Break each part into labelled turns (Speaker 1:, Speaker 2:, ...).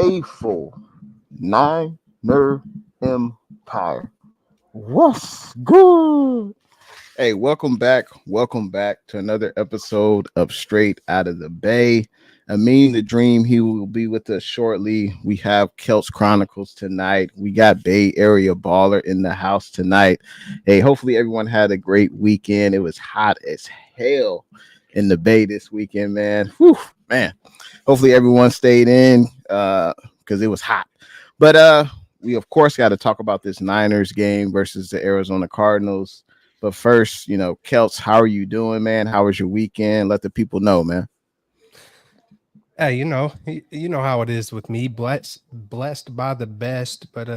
Speaker 1: faithful Niner Empire. What's good? Hey, welcome back. Welcome back to another episode of Straight Out of the Bay. Amin the Dream, he will be with us shortly. We have Celts Chronicles tonight. We got Bay Area Baller in the house tonight. Hey, hopefully everyone had a great weekend. It was hot as hell in the Bay this weekend, man. Whew, man. Hopefully everyone stayed in because it was hot. But we of course got to talk about this Niners game versus the Arizona Cardinals. But first, Celts, how are you doing, man? How was your weekend? Let the people know, man.
Speaker 2: Hey, you know how it is with me, blessed by the best, but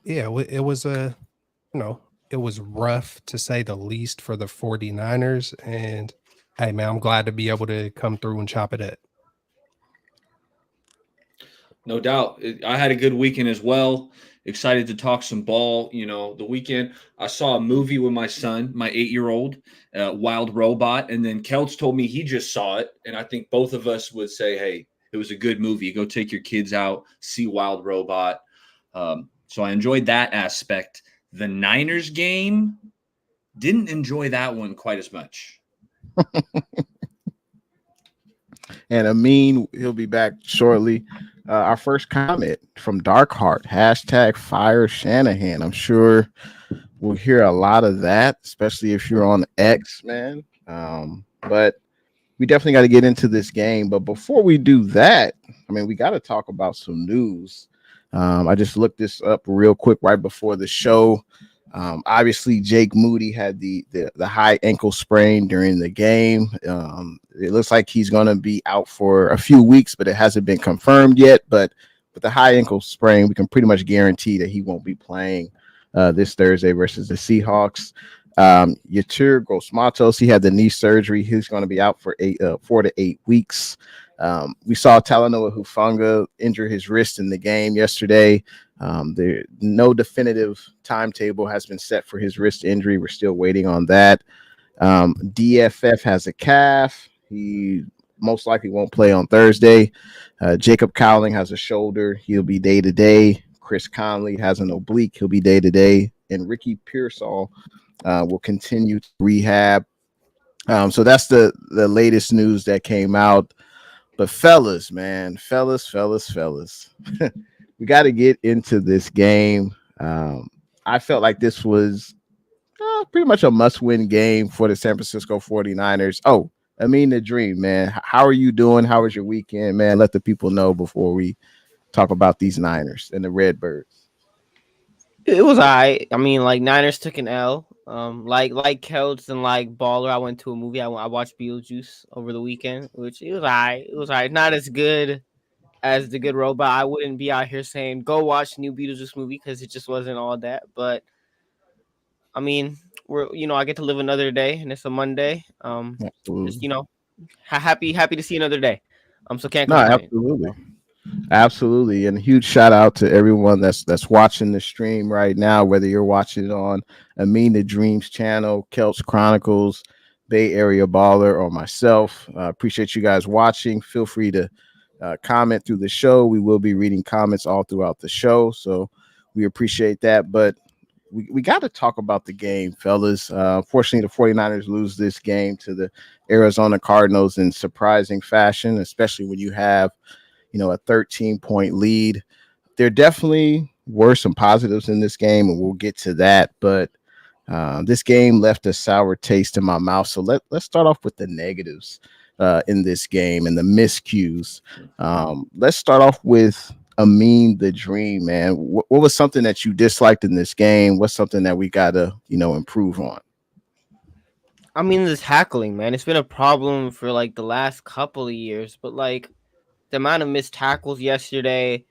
Speaker 2: yeah, it was it was rough to say the least for the 49ers, and hey man, I'm glad to be able to come through and chop it up.
Speaker 3: No doubt. I had a good weekend as well. Excited to talk some ball. The weekend I saw a movie with my son, my 8-year-old, Wild Robot, and then Kelts told me he just saw it, and I think both of us would say, "Hey, it was a good movie. Go take your kids out, see Wild Robot." So I enjoyed that aspect. The Niners game, didn't enjoy that one quite as much.
Speaker 1: And Amin, he'll be back shortly. Our first comment from Darkheart, hashtag fire Shanahan. I'm sure we'll hear a lot of that, especially if you're on X, man. But we definitely got to get into this game. But before we do that, I mean, we got to talk about some news. I just looked this up real quick right before the show. Obviously, Jake Moody had the high ankle sprain during the game. It looks like he's going to be out for a few weeks, but it hasn't been confirmed yet. But with the high ankle sprain, we can pretty much guarantee that he won't be playing this Thursday versus the Seahawks. Yatir Gross-Matos, he had the knee surgery. He's going to be out for 4 to 8 weeks. We saw Talanoa Hufanga injure his wrist in the game yesterday. No definitive timetable has been set for his wrist injury. We're still waiting on that. DFF has a calf. He most likely won't play on Thursday. Jacob Cowling has a shoulder. He'll be day to day. Chris Conley has an oblique. He'll be day to day. And Ricky Pearsall will continue to rehab. So that's the latest news that came out. But fellas, man, fellas, we got to get into this game. I felt like this was pretty much a must-win game for the San Francisco 49ers. Oh, I mean the dream, man. How are you doing? How was your weekend, man? Let the people know before we talk about these Niners and the Redbirds.
Speaker 4: It was alright. I mean, like Niners took an L. Like Celts and like Baller, I went to a movie. I watched Beetlejuice over the weekend, which it was alright. It was alright. Not as good as The Good Robot. I wouldn't be out here saying go watch the new Beetlejuice movie because it just wasn't all that. But I mean, I get to live another day, and it's a Monday.
Speaker 1: Absolutely.
Speaker 4: Just happy to see another day. So can't
Speaker 1: No,
Speaker 4: complain.
Speaker 1: absolutely, and a huge shout out to everyone that's watching the stream right now. Whether you're watching it on Amin the Dreams channel, Celts Chronicles, Bay Area Baller, or myself, appreciate you guys watching. Feel free to comment through the show. We will be reading comments all throughout the show, so we appreciate that. But we got to talk about the game, fellas. Fortunately, the 49ers lose this game to the Arizona Cardinals in surprising fashion, especially when you have, a 13-point lead. There definitely were some positives in this game, and we'll get to that. But this game left a sour taste in my mouth. So let's start off with the negatives in this game and the miscues. Let's start off with Amin the Dream, man. What was something that you disliked in this game? What's something that we gotta, improve on?
Speaker 4: I mean, the tackling, man. It's been a problem for like the last couple of years, but like the amount of missed tackles yesterday,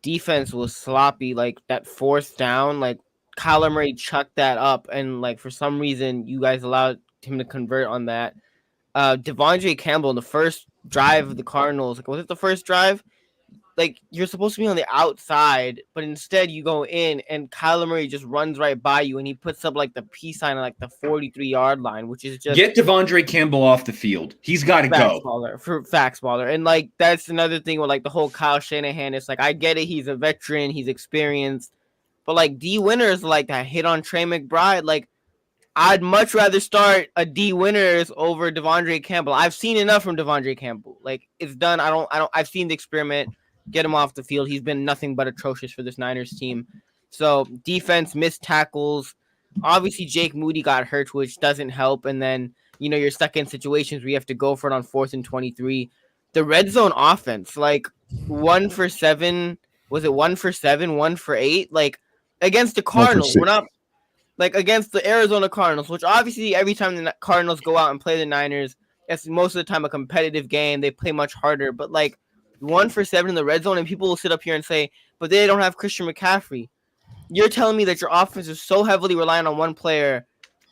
Speaker 4: defense was sloppy. Like that fourth down, like Kyler Murray chucked that up, and like for some reason you guys allowed him to convert on that. Devondre Campbell in the first drive of the Cardinals, like was it the first drive? like you're supposed to be on the outside, but instead you go in and Kyler Murray just runs right by you and he puts up like the peace sign on like the 43-yard line, which is just
Speaker 3: Get Devondre Campbell off the field. He's got to go.
Speaker 4: Facts baller. And like that's another thing with like the whole Kyle Shanahan. It's like I get it, he's a veteran, he's experienced, but like D Winters like that hit on Trey McBride, like I'd much rather start a D Winters over Devondre Campbell. I've seen enough from Devondre Campbell. Like it's done. I've seen the experiment. Get him off the field. He's been nothing but atrocious for this Niners team. So defense, missed tackles. Obviously, Jake Moody got hurt, which doesn't help. And then, you're stuck in situations where you have to go for it on 4th and 23. The red zone offense, like 1 for 7. Was it 1 for 7, 1 for 8? Like against the Cardinals, we're not like against the Arizona Cardinals, which obviously every time the Cardinals go out and play the Niners, it's most of the time a competitive game. They play much harder, but like 1 for 7 in the red zone, and people will sit up here and say, but they don't have Christian McCaffrey. You're telling me that your offense is so heavily reliant on one player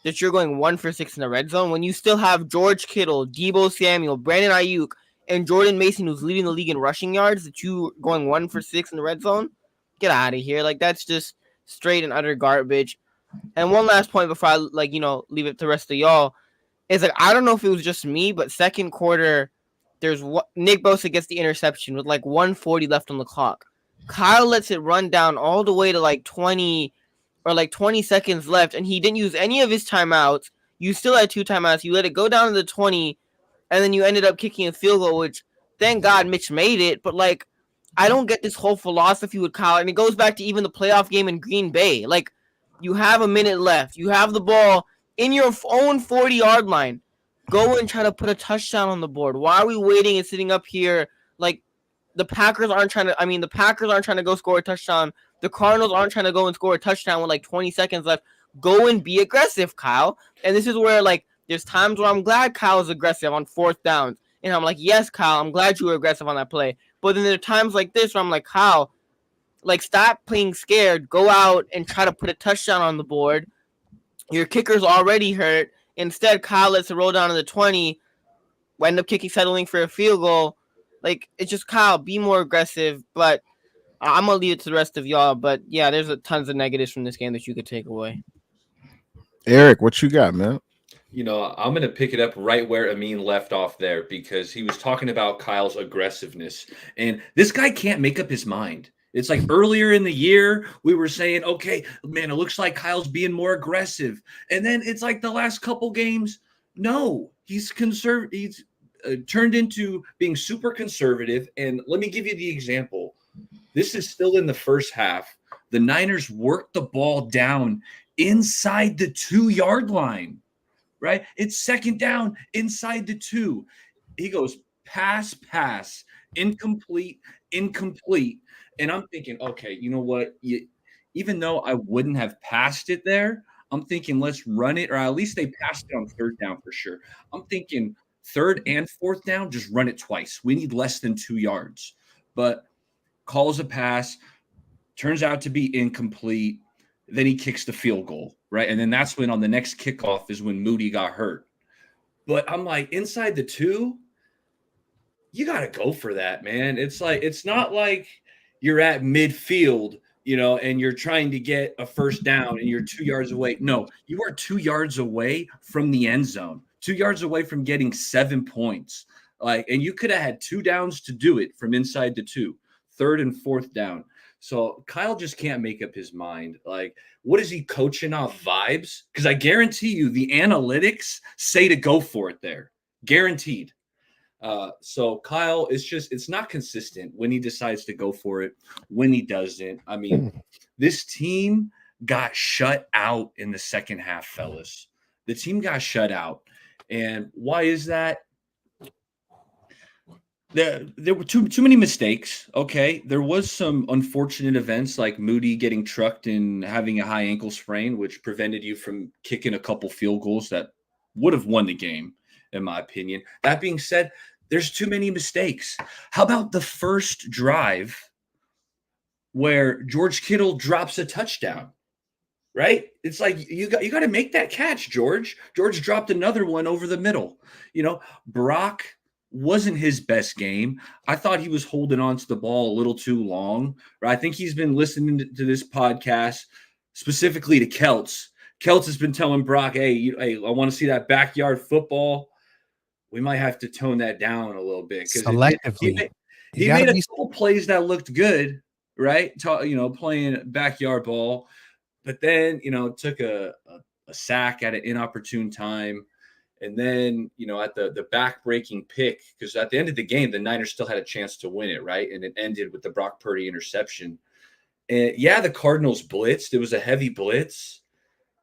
Speaker 4: that you're going 1 for 6 in the red zone when you still have George Kittle, Deebo Samuel, Brandon Ayuk, and Jordan Mason, who's leading the league in rushing yards, that you going 1 for 6 in the red zone? Get out of here. Like, that's just straight and utter garbage. And one last point before I, leave it to the rest of y'all is, like, I don't know if it was just me, but second quarter, there's Nick Bosa gets the interception with, 1:40 left on the clock. Kyle lets it run down all the way to, 20 or, 20 seconds left, and he didn't use any of his timeouts. You still had 2 timeouts. You let it go down to the 20, and then you ended up kicking a field goal, which, thank God, Mitch made it. But, I don't get this whole philosophy with Kyle, and it goes back to even the playoff game in Green Bay. You have a minute left. You have the ball in your own 40-yard line. Go and try to put a touchdown on the board. Why are we waiting and sitting up here? The Packers aren't trying to go score a touchdown. The Cardinals aren't trying to go and score a touchdown with 20 seconds left. Go and be aggressive, Kyle. And this is where there's times where I'm glad Kyle's aggressive on 4th downs. And I'm like, yes, Kyle, I'm glad you were aggressive on that play. But then there are times like this where I'm like, Kyle, stop playing scared. Go out and try to put a touchdown on the board. Your kicker's already hurt. Instead, Kyle lets it roll down to the 20. End up settling for a field goal. It's just, Kyle, be more aggressive. But I'm going to leave it to the rest of y'all. But, yeah, there's tons of negatives from this game that you could take away.
Speaker 1: Eric, what you got, man?
Speaker 3: I'm going to pick it up right where Amin left off there because he was talking about Kyle's aggressiveness. And this guy can't make up his mind. It's like earlier in the year, we were saying, okay, man, it looks like Kyle's being more aggressive. And then it's like the last couple games, no, he's turned into being super conservative. And let me give you the example. This is still in the first half. The Niners worked the ball down inside the 2-yard line, right? It's 2nd down inside the 2. He goes pass, incomplete. And I'm thinking, okay, you know what? Even though I wouldn't have passed it there, I'm thinking let's run it, or at least they passed it on 3rd down for sure. I'm thinking 3rd and 4th down, just run it twice. We need less than 2 yards. But calls a pass, turns out to be incomplete. Then he kicks the field goal, right? And then that's when on the next kickoff is when Moody got hurt. But I'm like, inside the 2, you got to go for that, man. It's not like you're at midfield, and you're trying to get a 1st down and you're 2 yards away. No, you are 2 yards away from the end zone, 2 yards away from getting 7 points. And you could have had 2 downs to do it from inside the 2, 3rd and 4th down. So Kyle just can't make up his mind. What is he coaching off vibes? Because I guarantee you the analytics say to go for it there. Guaranteed. So Kyle, it's not consistent when he decides to go for it, when he doesn't. I mean, this team got shut out in the second half, fellas. The team got shut out. And why is that? There were too many mistakes. Okay. There was some unfortunate events like Moody getting trucked and having a high ankle sprain, which prevented you from kicking a couple field goals that would have won the game, in my opinion. That being said, there's too many mistakes. How about the first drive where George Kittle drops a touchdown, right? It's like you got to make that catch, George. George dropped another one over the middle. Brock wasn't his best game. I thought he was holding on to the ball a little too long. Right? I think he's been listening to this podcast specifically to Kelts. Kelts has been telling Brock, hey, I want to see that backyard football. We might have to tone that down a little bit because
Speaker 2: selectively.
Speaker 3: He made a couple plays that looked good, right? Playing backyard ball, but then took a sack at an inopportune time. And then, at the back-breaking pick, because at the end of the game, the Niners still had a chance to win it, right? And it ended with the Brock Purdy interception. And yeah, the Cardinals blitzed. It was a heavy blitz,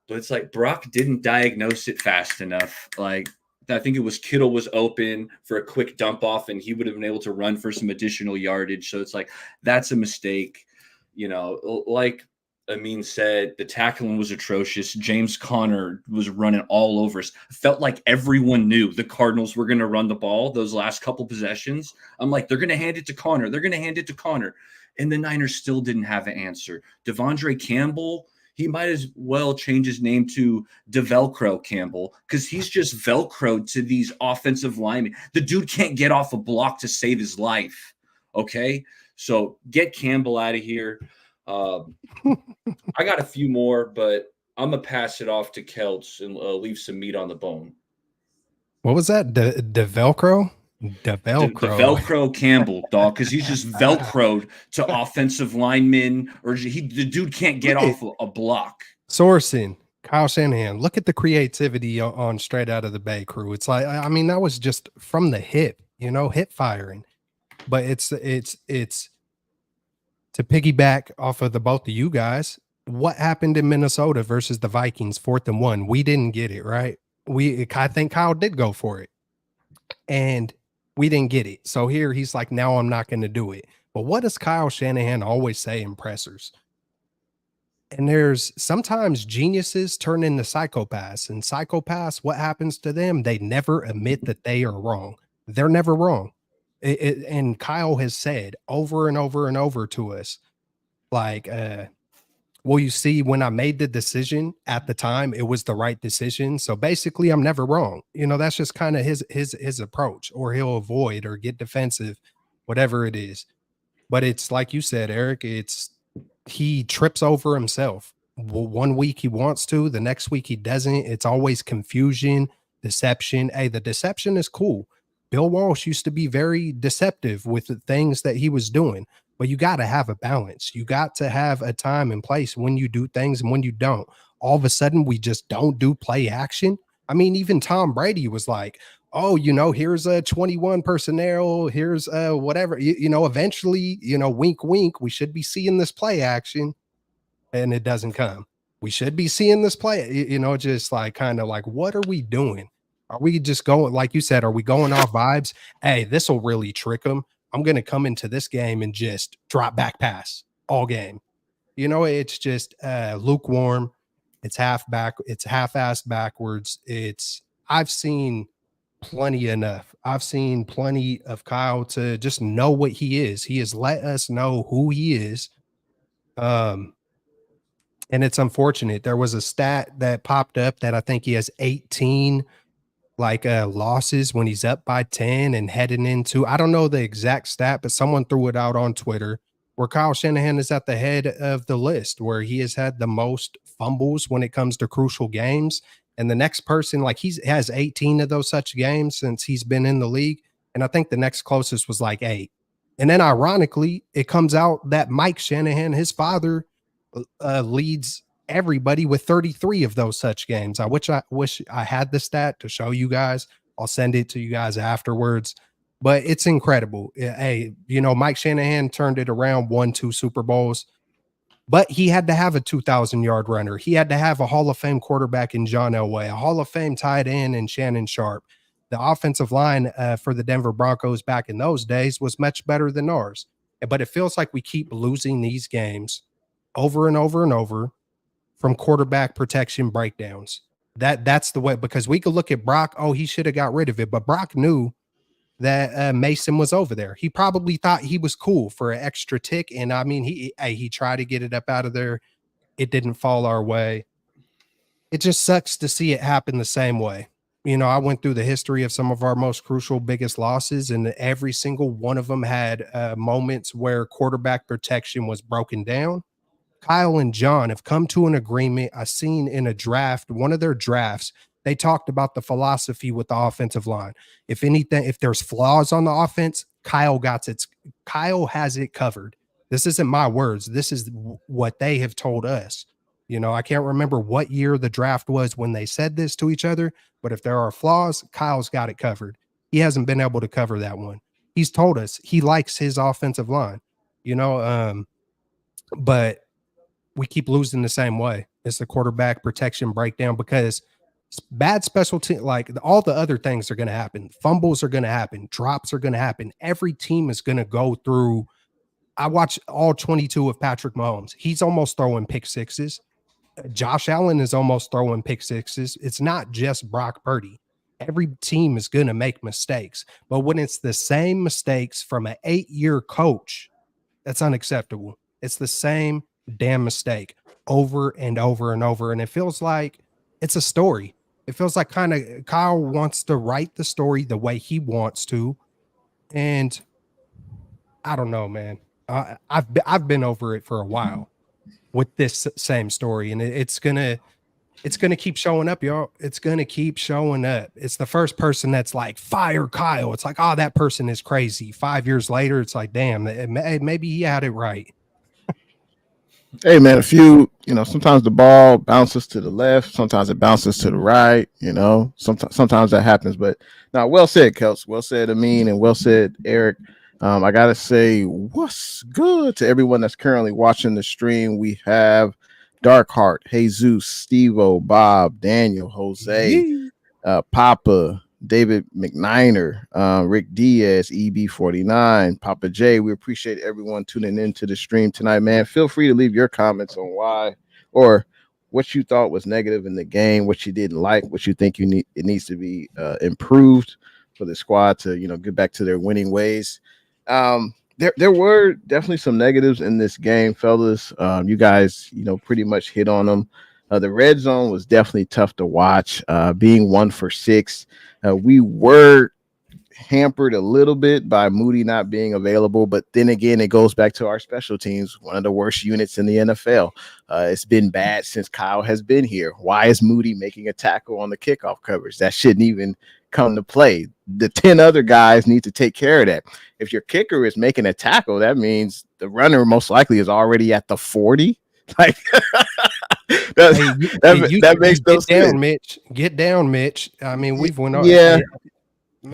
Speaker 3: but it's like Brock didn't diagnose it fast enough. Like, I think it was Kittle was open for a quick dump off, and he would have been able to run for some additional yardage. So it's like, that's a mistake. Like Amin said, the tackling was atrocious. James Conner was running all over us. Felt like everyone knew the Cardinals were going to run the ball those last couple possessions. I'm like, they're going to hand it to Conner. They're going to hand it to Conner. And the Niners still didn't have an answer. Devondre Campbell, he might as well change his name to DeVelcro Campbell because he's just Velcroed to these offensive linemen. The dude can't get off a block to save his life. Okay? So get Campbell out of here. I got a few more, but I'm going to pass it off to Kelts and leave some meat on the bone.
Speaker 2: What was that? The Velcro? The
Speaker 3: Velcro Campbell, dog, because he's just Velcroed to offensive linemen, or the dude can't get off a block.
Speaker 2: Sourcing, Kyle Shanahan. Look at the creativity on Straight Out of the Bay crew. It's like, I mean, that was just from the hip, hip firing. But it's to piggyback off of the both of you guys. What happened in Minnesota versus the Vikings 4th and 1? We didn't get it, right? I think Kyle did go for it, and we didn't get it. So here he's like, now I'm not going to do it. But what does Kyle Shanahan always say in pressers? And there's sometimes geniuses turn into psychopaths, and psychopaths, what happens to them? They never admit that they are wrong. They're never wrong. And Kyle has said over and over and over to us, like, well, you see, when I made the decision at the time, it was the right decision. So basically, I'm never wrong. That's just kind of his approach, or he'll avoid or get defensive, whatever it is. But it's like you said, Eric, he trips over himself. One week he wants to, the next week he doesn't. It's always confusion, deception. Hey, the deception is cool. Bill Walsh used to be very deceptive with the things that he was doing. But you got to have a balance. You got to have a time and place when you do things and when you don't. All of a sudden, we just don't do play action. I mean, even Tom Brady was like, oh, here's a 21 personnel. Here's whatever, eventually, wink, wink. We should be seeing this play action, and it doesn't come. We should be seeing this play, just like kind of like, what are we doing? Are we just going, like you said, are we going off vibes? Hey, this will really trick them. I'm going to come into this game and just drop back pass all game. It's just lukewarm. It's half-assed backwards. I've seen plenty enough. I've seen plenty of Kyle to just know what he is. He has let us know who he is. And it's unfortunate. There was a stat that popped up that I think he has 18 losses when he's up by 10 and heading into, I don't know the exact stat, but someone threw it out on Twitter where Kyle Shanahan is at the head of the list, where he has had the most fumbles when it comes to crucial games. And the next person, he has 18 of those such games since he's been in the league. And I think the next closest was 8. And then ironically, it comes out that Mike Shanahan, his father, leads everybody with 33 of those such games. I wish I had the stat to show you guys. I'll send it to you guys afterwards, but it's incredible. Hey, Mike Shanahan turned it around, won 2 Super Bowls, but he had to have a 2,000-yard runner. He had to have a Hall of Fame quarterback in John Elway, a Hall of Fame tight end in Shannon Sharp. The offensive line for the Denver Broncos back in those days was much better than ours. But it feels like we keep losing these games over and over and over from quarterback protection breakdowns. That's the way, because we could look at Brock. Oh, he should have got rid of it. But Brock knew that Mason was over there. He probably thought he was cool for an extra tick. And I mean, he tried to get it up out of there. It didn't fall our way. It just sucks to see it happen the same way. I went through the history of some of our most crucial, biggest losses, and every single one of them had moments where quarterback protection was broken down. Kyle and John have come to an agreement. I seen in a draft, one of their drafts, they talked about the philosophy with the offensive line. If anything, if there's flaws on the offense, Kyle has it covered. This isn't my words. This is what they have told us. I can't remember what year the draft was when they said this to each other, but if there are flaws, Kyle's got it covered. He hasn't been able to cover that one. He's told us he likes his offensive line, but we keep losing the same way. It's the quarterback protection breakdown because bad special team, like all the other things are going to happen. Fumbles are going to happen. Drops are going to happen. Every team is going to go through. I watch all 22 of Patrick Mahomes. He's almost throwing pick sixes. Josh Allen is almost throwing pick sixes. It's not just Brock Purdy. Every team is going to make mistakes. But when it's the same mistakes from an 8-year coach, that's unacceptable. It's the same damn mistake over and over and over. And it feels like it's a story. It feels like kind of Kyle wants to write the story the way he wants to. And I don't know, man. I've been over it for a while with this same story, and it's gonna keep showing up, y'all. It's gonna keep showing up. It's the first person that's like, fire Kyle. It's like, oh, that person is crazy. 5 years later, it's like, damn, maybe he had it right.
Speaker 1: Hey man, sometimes the ball bounces to the left, sometimes it bounces to the right. Sometimes that happens. But now, well said, Kels. Well said, Amin, and well said, Eric. I gotta say, what's good to everyone that's currently watching the stream. We have Darkheart, Jesus, Stevo, Bob, Daniel, Jose, Papa, David McNiner, Rick Diaz, EB49, Papa J. We appreciate everyone tuning into the stream tonight, man. Feel free to leave your comments on why or what you thought was negative in the game, what you didn't like, what you think it needs to be improved for the squad to get back to their winning ways. There were definitely some negatives in this game, fellas. You guys, pretty much hit on them. The red zone was definitely tough to watch. Being 1 for 6, we were hampered a little bit by Moody not being available, but then again, it goes back to our special teams, one of the worst units in the NFL. It's been bad since Kyle has been here. Why is Moody making a tackle on the kickoff coverage? That shouldn't even come to play. The 10 other guys need to take care of that. If your kicker is making a tackle, that means the runner most likely is already at the 40. Like that makes no sense.
Speaker 2: Mitch. Get down, Mitch. I mean, we've went on.
Speaker 1: Yeah.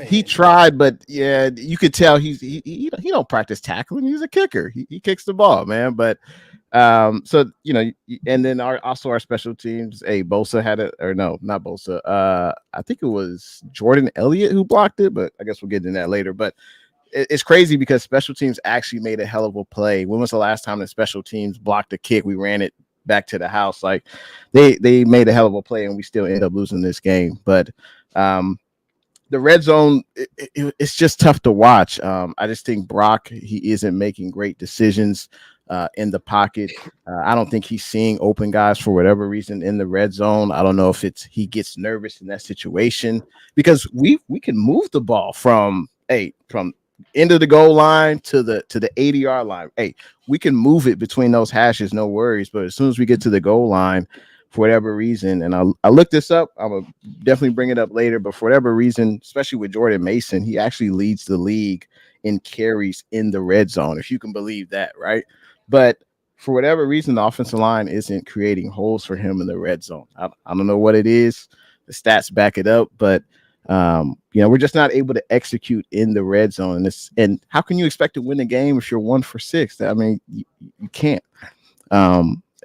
Speaker 1: He tried, but yeah, you could tell he don't practice tackling. He's a kicker. He kicks the ball, man. But so and then our special teams. Hey, Bosa had it, or no, not Bosa. I think it was Jordan Elliott who blocked it, but I guess we'll get into that later. But it's crazy because special teams actually made a hell of a play. When was the last time that special teams blocked a kick? We ran it back to the house. Like they made a hell of a play, and we still end up losing this game. But the red zone, it's just tough to watch. I just think Brock, he isn't making great decisions in the pocket. I don't think he's seeing open guys for whatever reason in the red zone. I don't know if he gets nervous in that situation, because we can move the ball from end of the goal line to the 80-yard line. Hey, we can move it between those hashes, no worries. But as soon as we get to the goal line, for whatever reason, and I looked this up, I'm gonna definitely bring it up later, but for whatever reason, especially with Jordan Mason, he actually leads the league in carries in the red zone, if you can believe that, right? But for whatever reason, the offensive line isn't creating holes for him in the red zone. I don't know what it is. The stats back it up, but we're just not able to execute in the red zone. And how can you expect to win a game if you're 1 for 6? I mean, you can't.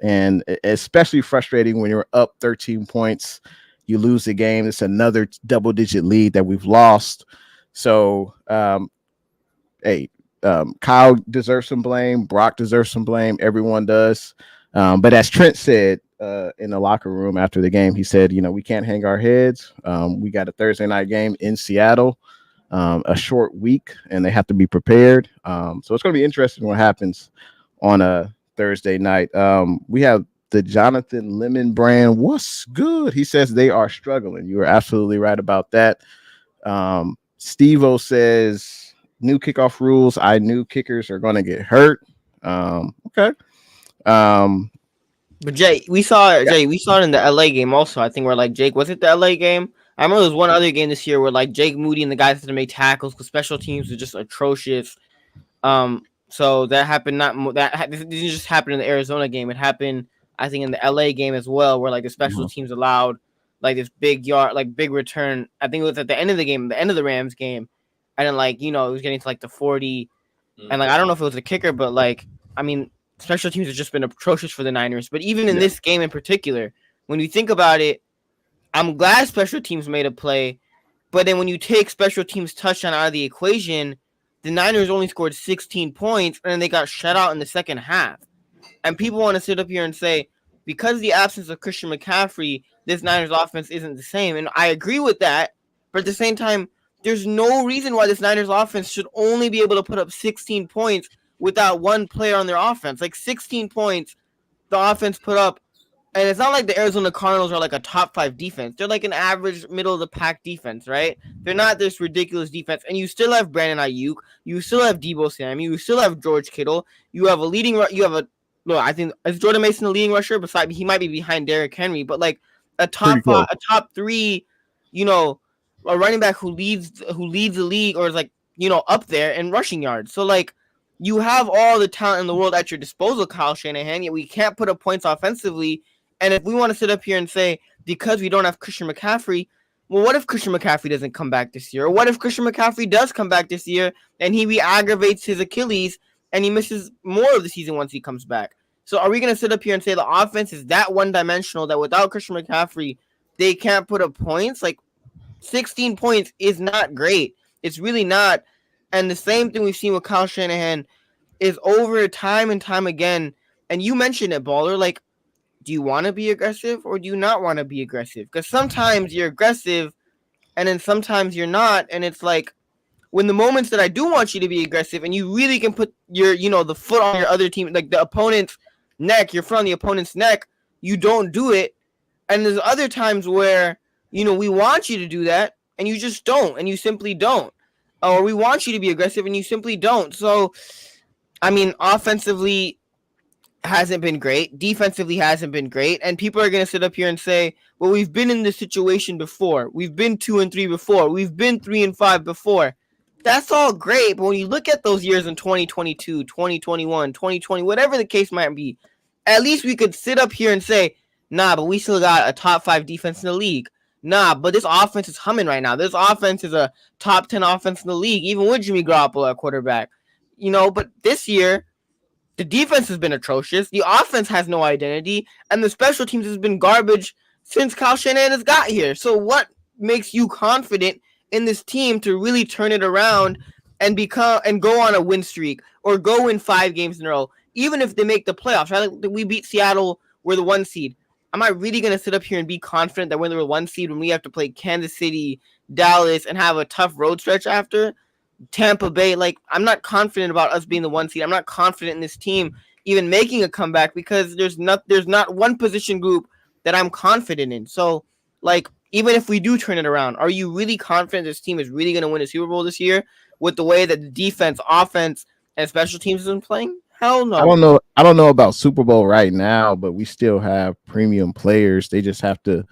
Speaker 1: And especially frustrating when you're up 13 points, you lose the game. It's another double-digit lead that we've lost. So, Kyle deserves some blame. Brock deserves some blame. Everyone does. But as Trent said in the locker room after the game, he said, we can't hang our heads. We got a Thursday night game in Seattle, a short week, and they have to be prepared. So it's going to be interesting what happens on a Thursday night. We have the Jonathan Lemon brand. What's good? He says they are struggling. You are absolutely right about that. Steve-O says new kickoff rules. I knew kickers are going to get hurt. Okay.
Speaker 4: But Jay, we saw it in the LA game also. I think we're like, Jake, was it the LA game? I remember there was one other game this year where like Jake Moody and the guys had to make tackles because special teams were just atrocious. So that happened. This didn't just happen in the Arizona game. It happened, I think, in the LA game as well, where like the special teams allowed like this big return. I think it was at the end of the game, the end of the Rams game, and then like it was getting to like the 40, and like I don't know if it was a kicker, but like I mean, special teams have just been atrocious for the Niners. But even in this game in particular, when you think about it, I'm glad special teams made a play, but then when you take special teams touchdown out of the equation, the Niners only scored 16 points, and then they got shut out in the second half. And people want to sit up here and say, because of the absence of Christian McCaffrey, this Niners offense isn't the same. And I agree with that. But at the same time, there's no reason why this Niners offense should only be able to put up 16 points without one player on their offense. Like 16 points, the offense put up. And it's not like the Arizona Cardinals are like a top 5 defense. They're like an average middle of the pack defense, right? They're not this ridiculous defense. And you still have Brandon Ayuk. You still have Deebo Samuel. You still have George Kittle. You have I think is Jordan Mason the leading rusher? Besides, he might be behind Derrick Henry, but like a top 3, a running back who leads the league or is like up there in rushing yards. So like you have all the talent in the world at your disposal, Kyle Shanahan. Yet we can't put up points offensively. And if we want to sit up here and say, because we don't have Christian McCaffrey, well, what if Christian McCaffrey doesn't come back this year? Or what if Christian McCaffrey does come back this year and he re-aggravates his Achilles and he misses more of the season once he comes back? So are we going to sit up here and say the offense is that one-dimensional that without Christian McCaffrey, they can't put up points? Like 16 points is not great. It's really not. And the same thing we've seen with Kyle Shanahan is over time and time again. And you mentioned it, Baller, like, do you want to be aggressive or do you not want to be aggressive? Because sometimes you're aggressive and then sometimes you're not. And it's like when the moments that I do want you to be aggressive and you really can put your, the foot on your other team, like the opponent's neck, your foot on the opponent's neck, you don't do it. And there's other times where, we want you to do that and you just don't, and you simply don't. Or we want you to be aggressive and you simply don't. So, I mean, offensively, hasn't been great. Defensively hasn't been great. And people are going to sit up here and say, well, we've been in this situation before. We've been 2-3 before. We've been 3-5 before. That's all great. But when you look at those years in 2022, 2021, 2020, whatever the case might be, at least we could sit up here and say, nah, but we still got a top 5 defense in the league. Nah, but this offense is humming right now. This offense is a top 10 offense in the league, even with Jimmy Garoppolo at quarterback. But this year, the defense has been atrocious. The offense has no identity. And the special teams has been garbage since Kyle Shanahan has got here. So what makes you confident in this team to really turn it around and go on a win streak or go win 5 games in a row, even if they make the playoffs, right? Like we beat Seattle, we're the 1 seed. Am I really going to sit up here and be confident that we're the 1 seed when we have to play Kansas City, Dallas, and have a tough road stretch after? Tampa Bay, like I'm not confident about us being the 1 seed. I'm not confident in this team even making a comeback because there's not one position group that I'm confident in. So like even if we do turn it around, are you really confident this team is really going to win a Super Bowl this year with the way that the defense, offense, and special teams has been playing? Hell no.
Speaker 1: I don't know about Super Bowl right now, but we still have premium players. They just have to,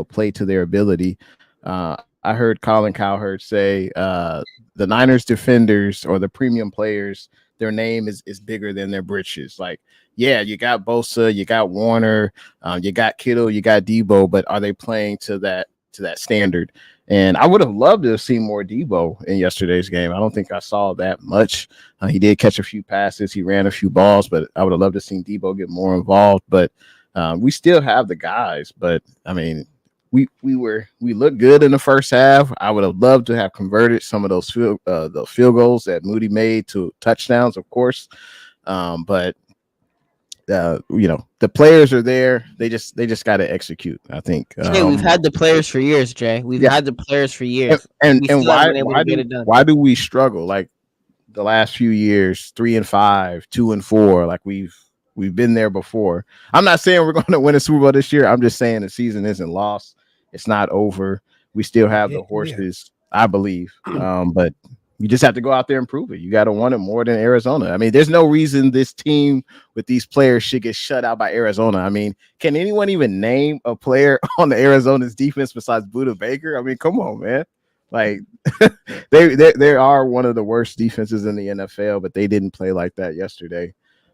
Speaker 1: play to their ability. I heard Colin Cowherd say the Niners defenders or the premium players, their name is bigger than their britches. Like, yeah, you got Bosa, you got Warner, you got Kittle, you got Debo, but are they playing to that standard? And I would have loved to have seen more Debo in yesterday's game. I don't think I saw that much. He did catch a few passes, he ran a few balls, but I would have loved to have seen Debo get more involved. But we still have the guys. But I mean, we looked good in the first half. I would have loved to have converted some of those field goals that Moody made to touchdowns, of course. But the players are there. They just got to execute. I think.
Speaker 4: Jay, we've had the players for years, Jay. We've had the players for years.
Speaker 1: And why do we struggle? Like the last few years, 3-5, 2-4. Like we've We've been there before. I'm not saying we're going to win a Super Bowl this year. I'm just saying the season isn't lost. It's not over. We still have the horses, I believe. But you just have to go out there and prove it. You got to want it more than Arizona. I mean, there's no reason this team with these players should get shut out by Arizona. I mean, can anyone even name a player on the Arizona's defense besides Buda Baker? I mean, come on, man. Like they are one of the worst defenses in the NFL, but they didn't play like that yesterday.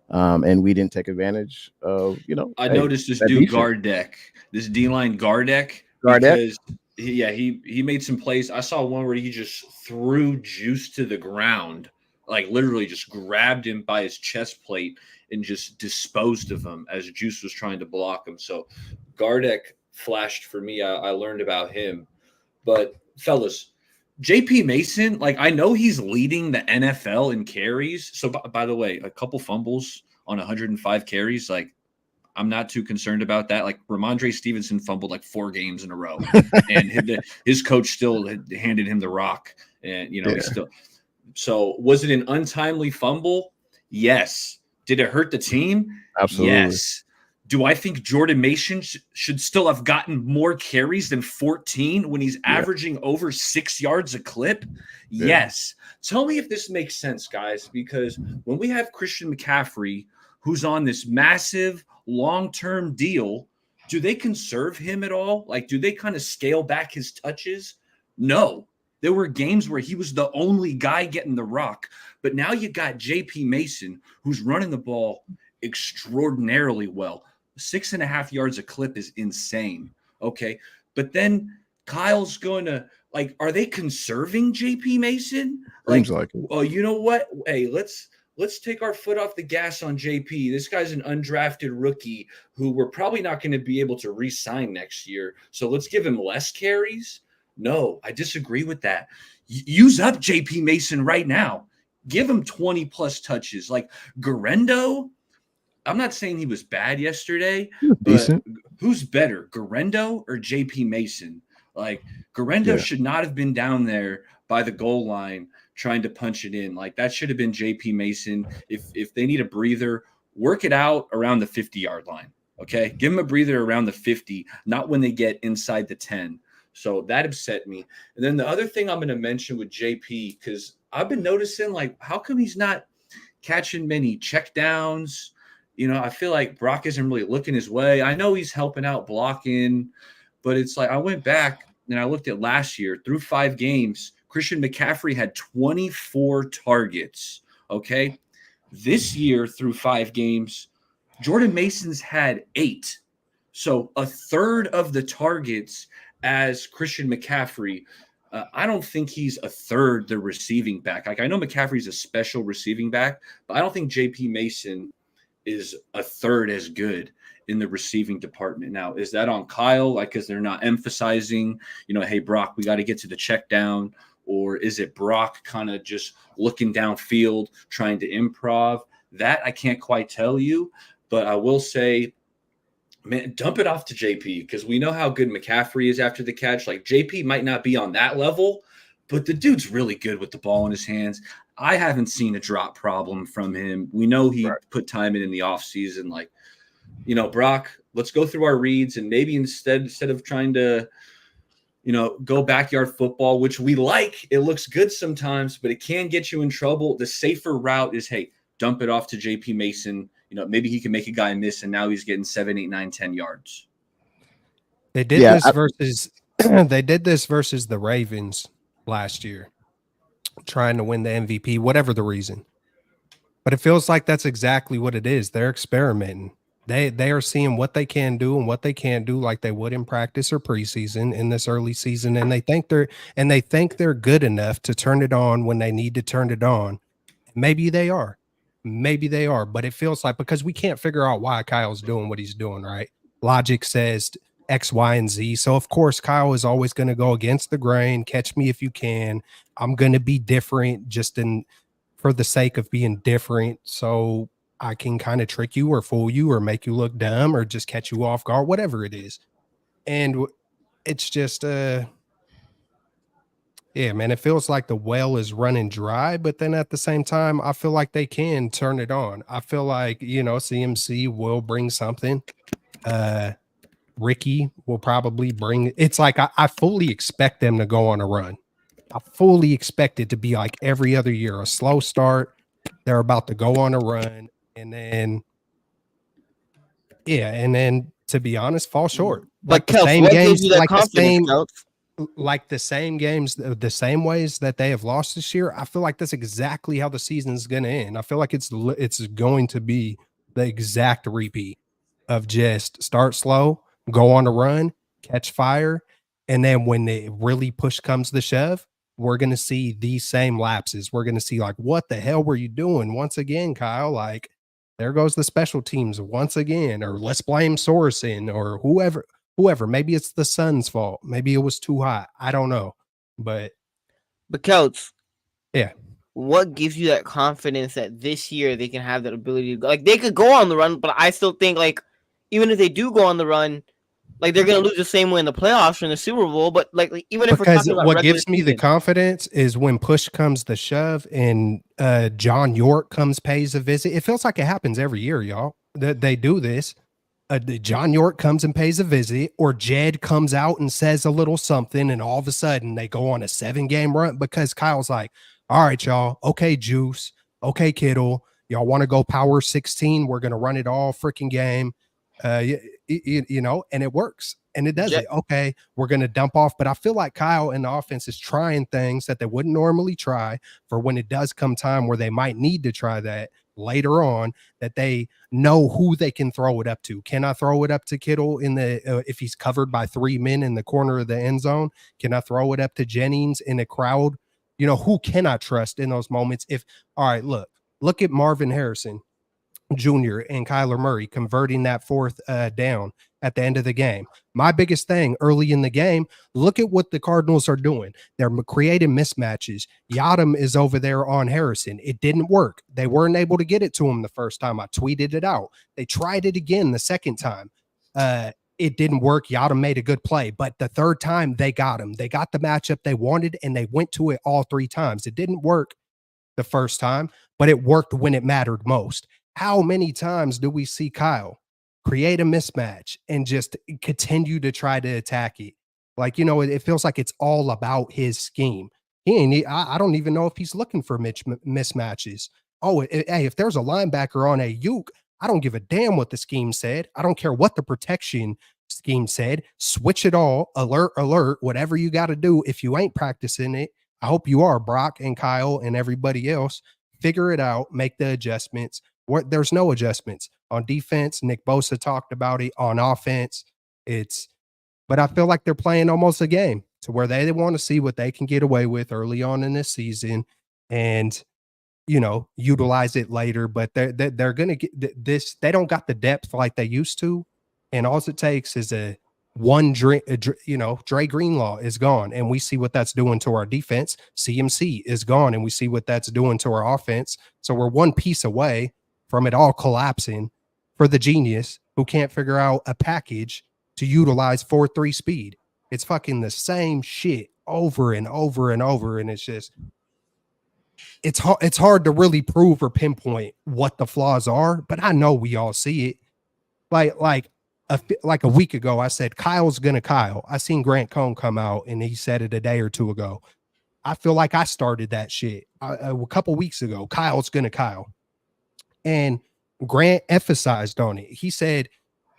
Speaker 1: And we didn't take advantage of,
Speaker 3: I noticed this dude Gardeck, this D-line Gardeck, because he made some plays. I saw one where he just threw Juice to the ground, like literally just grabbed him by his chest plate and just disposed of him as Juice was trying to block him. So Gardeck flashed for me. I learned about him. But fellas, JP Mason, like I know he's leading the NFL in carries. So by the way, a couple fumbles on 105 carries, like I'm not too concerned about that. Like Ramondre Stevenson fumbled like 4 games in a row, and his coach still handed him the rock, and he still. So was it an untimely fumble? Yes. Did it hurt the team?
Speaker 1: Absolutely.
Speaker 3: Yes. Do I think Jordan Mason should still have gotten more carries than 14 when he's averaging over 6 yards a clip? Yeah. Yes. Tell me if this makes sense, guys, because when we have Christian McCaffrey, who's on this massive long-term deal, do they conserve him at all? Like, do they kind of scale back his touches? No. There were games where he was the only guy getting the rock. But now you got JP Mason, who's running the ball extraordinarily well. 6.5 yards a clip is insane. Okay. But then Kyle's going to, like, are they conserving JP Mason?
Speaker 1: Seems like it.
Speaker 3: Oh, you know what? Hey, let's take our foot off the gas on JP. This guy's an undrafted rookie who we're probably not going to be able to re-sign next year. So let's give him less carries. No, I disagree with that. Use up JP Mason right now. Give him 20 plus touches. Like Garendo, I'm not saying he was bad yesterday, but who's better, Garendo or JP Mason? Like Garendo should not have been down there by the goal line trying to punch it in. Like that should have been JP Mason. If they need a breather, work it out around the 50-yard line. Okay. Give them a breather around the 50, not when they get inside the 10. So that upset me. And then the other thing I'm going to mention with JP, because I've been noticing, like, how come he's not catching many check downs? I feel like Brock isn't really looking his way. I know he's helping out blocking, but it's like I went back and I looked at last year through 5 games. Christian McCaffrey had 24 targets. Okay. This year through 5 games, Jordan Mason's had 8. So a third of the targets as Christian McCaffrey. I don't think he's a third the receiving back. Like I know McCaffrey's a special receiving back, but I don't think JP Mason is a third as good in the receiving department. Now, is that on Kyle? Like, because they're not emphasizing, hey, Brock, we got to get to the check down. Or is it Brock kind of just looking downfield, trying to improv? That I can't quite tell you, but I will say, man, dump it off to JP because we know how good McCaffrey is after the catch. Like JP might not be on that level, but the dude's really good with the ball in his hands. I haven't seen a drop problem from him. We know he put time in the offseason. Like, Brock, let's go through our reads and maybe instead of trying to, go backyard football, which we like, it looks good sometimes, but it can get you in trouble. The safer route is, hey, dump it off to JP Mason. Maybe he can make a guy miss, and now he's getting 7, 8, 9, 10 yards.
Speaker 2: They did this versus they did this versus the Ravens last year, trying to win the MVP, whatever the reason. But it feels like that's exactly what it is. They're experimenting. They are seeing what they can do and what they can't do, like they would in practice or preseason in this early season, and they think they're good enough to turn it on when they need to turn it on. Maybe they are. But it feels like because we can't figure out why Kyle's doing what he's doing, right? Logic says X, Y, and Z. So, of course, Kyle is always going to go against the grain. Catch me if you can. I'm going to be different for the sake of being different. So I can kind of trick you or fool you or make you look dumb or just catch you off guard, whatever it is. And it's just, Yeah, man, it feels like the well is running dry, but then at the same time, I feel like they can turn it on. I feel like, CMC will bring something. Ricky will probably bring it's like I fully expect them to go on a run. I fully expect it to be like every other year, a slow start. They're about to go on a run, and then to be honest, fall short.
Speaker 4: But Kels, what gives you that
Speaker 2: Like the
Speaker 4: confidence,
Speaker 2: same
Speaker 4: Kels?
Speaker 2: like the same games, the same ways that they have lost this year. I feel like that's exactly how the season is going to end. I feel like it's going to be the exact repeat of just start slow, go on a run, catch fire, and then when the really push comes to shove, we're going to see these same lapses. We're going to see like, what the hell were you doing once again, Kyle? Like, there goes the special teams once again, or let's blame Sorensen or whoever. Maybe it's the sun's fault. Maybe it was too hot. I don't know. But
Speaker 4: Kels,
Speaker 2: yeah,
Speaker 4: what gives you that confidence that this year they can have that ability to go? Like, they could go on the run, but I still think, like, even if they do go on the run, like, they're gonna lose the same way in the playoffs or in the Super Bowl. But like even if we're
Speaker 2: because
Speaker 4: talking about
Speaker 2: what
Speaker 4: regular
Speaker 2: gives me the
Speaker 4: season,
Speaker 2: confidence is when push comes to shove and John York pays a visit. It feels like it happens every year, y'all. That they do this. John York comes and pays a visit, or Jed comes out and says a little something, and all of a sudden they go on a 7-game run because Kyle's like, all right, y'all, okay, Juice, okay, Kittle, y'all want to go power 16? We're going to run it all freaking game. And it works and it does it. Okay, we're going to dump off. But I feel like Kyle and the offense is trying things that they wouldn't normally try for when it does come time where they might need to try that later on, that they know who they can throw it up to. Can I throw it up to Kittle in the if he's covered by 3 men in the corner of the end zone? Can I throw it up to Jennings in a crowd? Who can I trust in those moments? All right, look at Marvin Harrison Jr. and Kyler Murray converting that fourth down at the end of the game. My biggest thing early in the game, look at what the Cardinals are doing. They're creating mismatches. Yadam is over there on Harrison. It didn't work. They weren't able to get it to him the first time. I tweeted it out. They tried it again the second time. It didn't work. Yadam made a good play, but the third time they got him. They got the matchup they wanted, and they went to it all 3 times. It didn't work the first time, but it worked when it mattered most. How many times do we see Kyle create a mismatch and just continue to try to attack it? Like, it feels like it's all about his scheme. I don't even know if he's looking for mismatches. Oh, hey, if there's a linebacker on a uke, I don't give a damn what the scheme said. I don't care what the protection scheme said. Switch it all, alert, whatever you got to do. If you ain't practicing it, I hope you are, Brock and Kyle and everybody else. Figure it out, make the adjustments. There's no adjustments on defense. Nick Bosa talked about it. On offense, but I feel like they're playing almost a game to where they want to see what they can get away with early on in this season and, utilize it later. But they're going to get this. They don't got the depth like they used to. And all it takes is Dre Greenlaw is gone, and we see what that's doing to our defense. CMC is gone, and we see what that's doing to our offense. So we're one piece away from it all collapsing for the genius who can't figure out a package to utilize 4.3 speed. It's fucking the same shit over and over and over, and it's hard to really prove or pinpoint what the flaws are, but I know we all see it. Like a week ago, I said Kyle's gonna Kyle. I seen Grant Cohn come out and he said it a day or two ago. I feel like I started that shit a couple weeks ago. Kyle's gonna Kyle, and Grant emphasized on it. He said,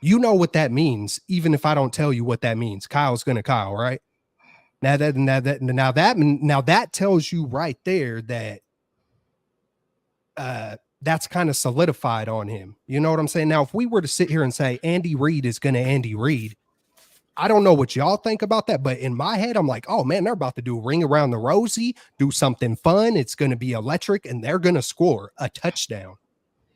Speaker 2: "You know what that means, even if I don't tell you what that means. Kyle's gonna Kyle, right?" Now that tells you right there that that's kind of solidified on him. You know what I'm saying? Now, if we were to sit here and say Andy Reid is going to Andy Reid, I don't know what y'all think about that, but in my head, I'm like, oh man, they're about to do a ring around the rosy, do something fun. It's going to be electric, and they're going to score a touchdown.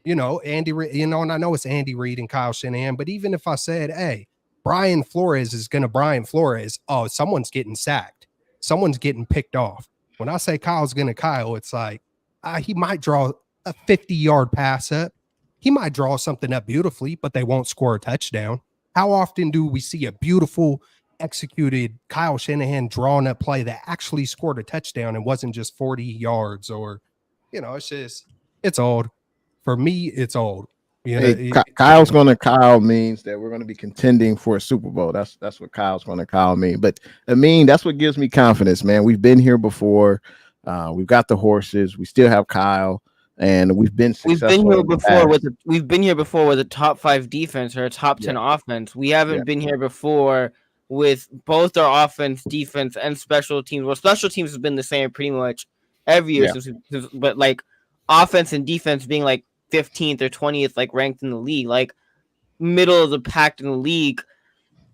Speaker 2: Andy Reid, and I know it's Andy Reid and Kyle Shanahan, but even if I said, hey, Brian Flores is going to Brian Flores, oh, someone's getting sacked. Someone's getting picked off. When I say Kyle's going to Kyle, it's like he might draw a 50-yard pass up. He might draw something up beautifully, but they won't score a touchdown. How often do we see a beautiful executed Kyle Shanahan drawing up play that actually scored a touchdown and wasn't just 40 yards or, it's old. For me, it's old.
Speaker 1: Hey, Kyle's going to Kyle means that we're going to be contending for a Super Bowl. That's what Kyle's going to Kyle mean. But I mean, that's what gives me confidence, man. We've been here before. We've got the horses. We still have Kyle, and we've been successful.
Speaker 4: We've been here before with a top 5 defense or a top 10 offense. We haven't been here before with both our offense, defense, and special teams. Well, special teams has been the same pretty much every year but like offense and defense being like 15th or 20th, like ranked in the league, like middle of the pack in the league.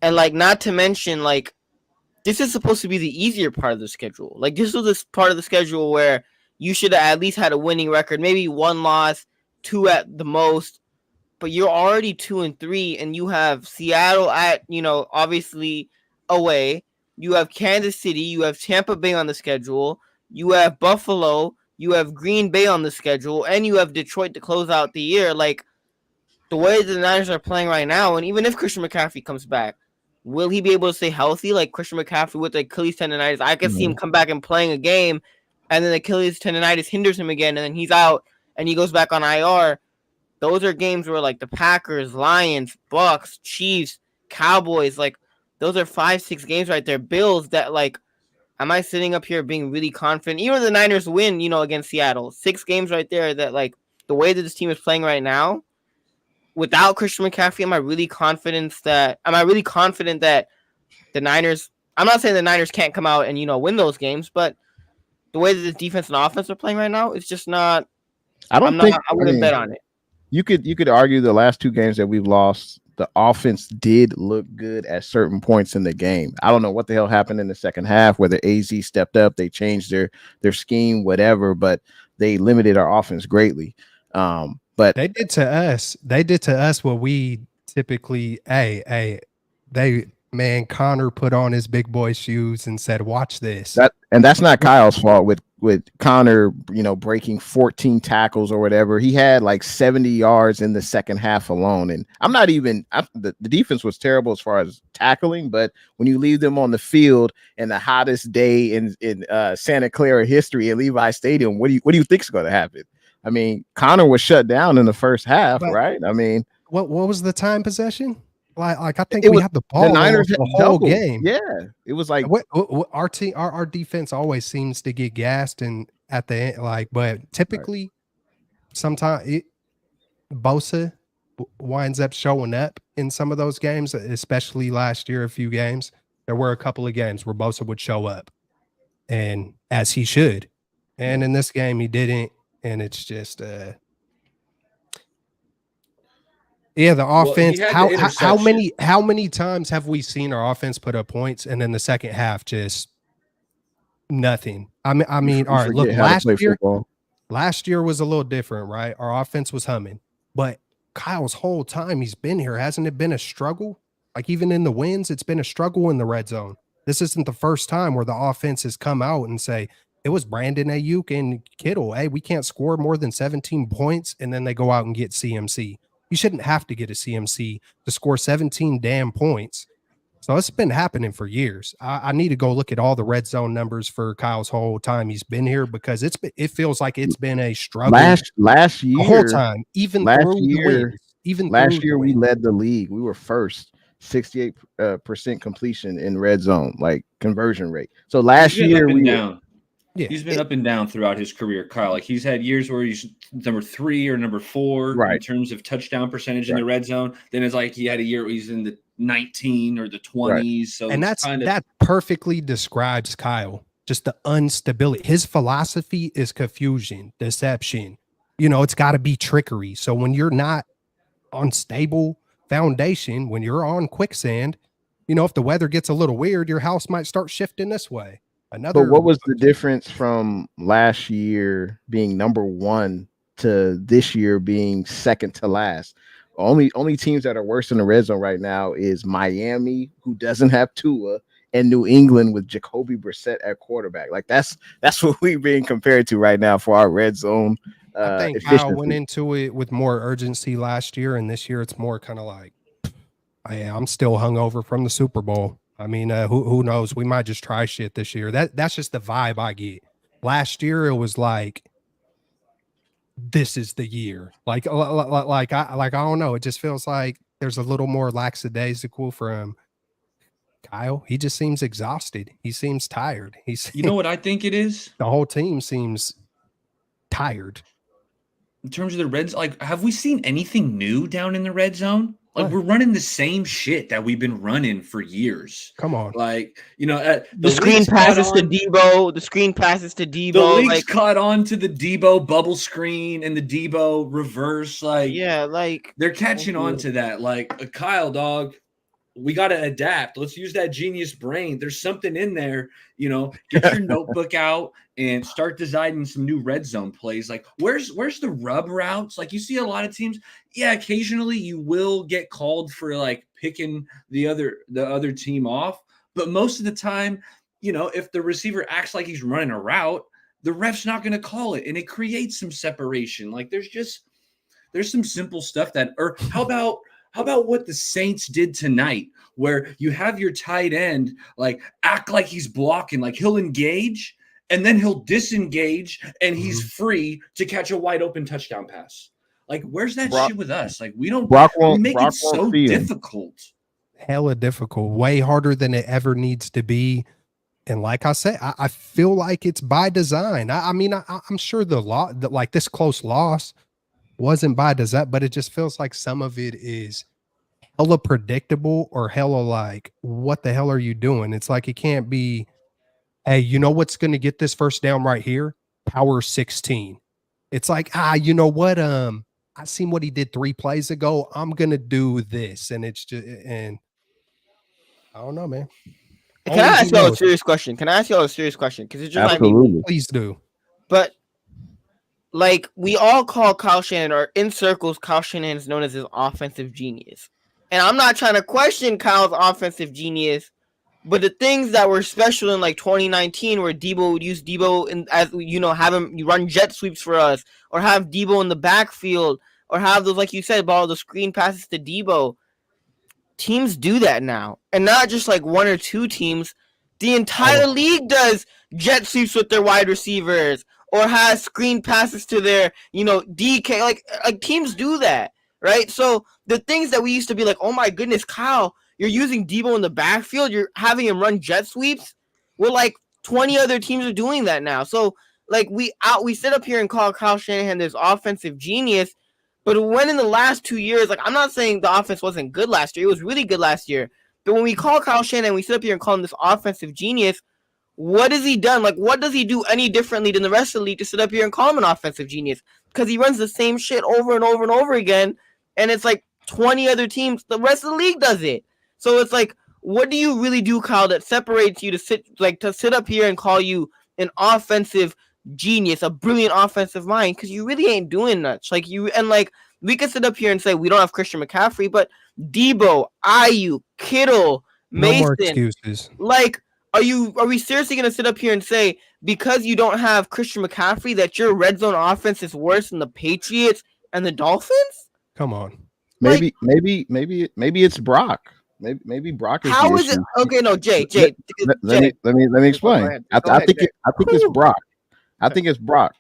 Speaker 4: And like, not to mention, like, this is supposed to be the easier part of the schedule. Like, this was this part of the schedule where you should have at least had a winning record, maybe 1 loss, 2 at the most, but you're already 2-3, and you have Seattle at, obviously away. You have Kansas City, you have Tampa Bay on the schedule, you have Buffalo, you have Green Bay on the schedule, and you have Detroit to close out the year. Like, the way the Niners are playing right now, and even if Christian McCaffrey comes back, will he be able to stay healthy? Like Christian McCaffrey with the Achilles tendonitis, I could see him come back and playing a game, and then the Achilles tendonitis hinders him again, and then he's out, and he goes back on IR. Those are games where, like, the Packers, Lions, Bucks, Chiefs, Cowboys, like, those are 5-6 games right there. Bills that, like, am I sitting up here being really confident? Even if the Niners win, against Seattle, 6 games right there that, like, the way that this team is playing right now, without Christian McCaffrey, am I really confident that the Niners, I'm not saying the Niners can't come out and, win those games, but the way that the defense and offense are playing right now, it's just not, I wouldn't bet on it.
Speaker 1: You could argue the last 2 games that we've lost, the offense did look good at certain points in the game. I don't know what the hell happened in the second half, whether AZ stepped up, they changed their scheme, whatever, but they limited our offense greatly. But
Speaker 2: they did to us what we typically, Connor put on his big boy shoes and said, watch this.
Speaker 1: That's not Kyle's fault with Connor, breaking 14 tackles or whatever. He had like 70 yards in the second half alone. And the defense was terrible as far as tackling, but when you leave them on the field in the hottest day in Santa Clara history at Levi Stadium, what do you think is going to happen? I mean, Connor was shut down in the first half, right? I mean,
Speaker 2: what was the time possession? Like I think we had the ball
Speaker 1: the Niners
Speaker 2: the whole game.
Speaker 1: Yeah, it was like
Speaker 2: our team, our defense always seems to get gassed and at the end, but typically, sometimes Bosa winds up showing up in some of those games, especially last year. A few games, there were a couple of games where Bosa would show up, and as he should, and in this game he didn't, and it's just the offense. How many times have we seen our offense put up points and then the second half just nothing? I mean, all right. Look, last year was a little different, right? Our offense was humming, but Kyle's whole time he's been here, hasn't it been a struggle? Like even in the wins, it's been a struggle in the red zone. This isn't the first time where the offense has come out and say it was Brandon Ayuk and Kittle. Hey, we can't score more than 17 points, and then they go out and get CMC. You shouldn't have to get a CMC to score 17 damn points. So it's been happening for years. I need to go look at all the red zone numbers for Kyle's whole time he's been here because it feels like it's been a struggle
Speaker 1: last year,
Speaker 2: the whole time. Even last year,
Speaker 1: we led the league. We were first, 68% completion in red zone, like conversion rate. So last year
Speaker 3: he's been up and down throughout his career, Kyle. Like he's had years where he's number 3 or number 4 in terms of touchdown percentage in the red zone. Then it's like he had a year where he's in the 19 or the 20s. Right. So
Speaker 2: and that perfectly describes Kyle. Just the instability. His philosophy is confusion, deception. It's got to be trickery. So when you're not on stable foundation, when you're on quicksand, if the weather gets a little weird, your house might start shifting this way.
Speaker 1: But what was the difference from last year being number 1 to this year being second to last? Only teams that are worse in the red zone right now is Miami, who doesn't have Tua, and New England with Jacoby Brissett at quarterback. Like that's what we're being compared to right now for our red zone.
Speaker 2: I think Kyle went into it with more urgency last year, and this year it's more kind of like, I'm still hungover from the Super Bowl. I mean, who knows? We might just try shit this year. That's just the vibe I get. Last year it was like, this is the year. Like I don't know. It just feels like there's a little more lackadaisical from Kyle. He just seems exhausted. He seems tired.
Speaker 3: You know what I think it is?
Speaker 2: The whole team seems tired.
Speaker 3: In terms of the Reds, like, have we seen anything new down in the red zone? Like,
Speaker 2: What?
Speaker 3: we're running the same shit that we've been running for years.
Speaker 2: Come on.
Speaker 3: Like,
Speaker 4: The screen
Speaker 3: league's caught
Speaker 4: passes to
Speaker 3: on-
Speaker 4: Debo. The screen passes to Debo.
Speaker 3: The league's
Speaker 4: like,
Speaker 3: caught on to the Debo bubble screen and the Debo reverse. Like,
Speaker 4: yeah, like
Speaker 3: they're catching on to that. Like, Kyle, dog, we got to adapt. Let's use that genius brain. There's something in there. Get your notebook out and start designing some new red zone plays. Like, where's the rub routes? Like, you see a lot of teams. Yeah, occasionally you will get called for like picking the other team off, but most of the time, if the receiver acts like he's running a route, the ref's not going to call it, and it creates some separation. Like, there's some simple stuff or how about what the Saints did tonight, where you have your tight end like act like he's blocking, like he'll engage and then he'll disengage and he's free to catch a wide open touchdown pass. Like, where's that shit with us? Like, we make it so difficult.
Speaker 2: Hella difficult, way harder than it ever needs to be. And like I said, I feel like it's by design. I mean, I'm sure like this close loss wasn't by design, but it just feels like some of it is hella predictable or hella like, what the hell are you doing? It's like, it can't be, hey, you know what's going to get this first down right here? Power 16. It's like, you know what? I seen what he did 3 plays ago. I'm going to do this. And it's just, and I don't know, man.
Speaker 4: Can I ask y'all a serious question? Because it's just
Speaker 1: Absolutely.
Speaker 2: Like, please do.
Speaker 4: But like, we all call Kyle Shanahan, or in circles, Kyle Shanahan is known as his offensive genius. And I'm not trying to question Kyle's offensive genius, but the things that were special in like 2019, where Debo would use Debo have him run jet sweeps for us, or have Debo in the backfield, or have those, like you said, the screen passes to Debo. Teams do that now, and not just like 1 or 2 teams. The entire league does jet sweeps with their wide receivers, or has screen passes to their, DK. Like teams do that, right? So the things that we used to be like, oh my goodness, Kyle, you're using Debo in the backfield, you're having him run jet sweeps. Well, like 20 other teams are doing that now. So like we sit up here and call Kyle Shanahan this offensive genius. But when in the last 2 years, like, I'm not saying the offense wasn't good last year. It was really good last year. But when we call Kyle Shanahan, we sit up here and call him this offensive genius, what has he done? Like, what does he do any differently than the rest of the league to sit up here and call him an offensive genius? Because he runs the same shit over and over and over again, and it's like 20 other teams. The rest of the league does it. So it's like, what do you really do, Kyle, that separates you to sit up here and call you an offensive genius, a brilliant offensive mind? Because you really ain't doing much. Like, we could sit up here and say we don't have Christian McCaffrey, but Debo, Ayuk, Kittle, Mason,
Speaker 2: no more excuses.
Speaker 4: Like, are we seriously gonna sit up here and say because you don't have Christian McCaffrey that your red zone offense is worse than the Patriots and the Dolphins?
Speaker 2: Come on.
Speaker 1: Maybe it's Brock. Maybe Brock is.
Speaker 4: How is it? Okay, no, Jay.
Speaker 1: Let me explain. I think it's Brock. I think it's Brock.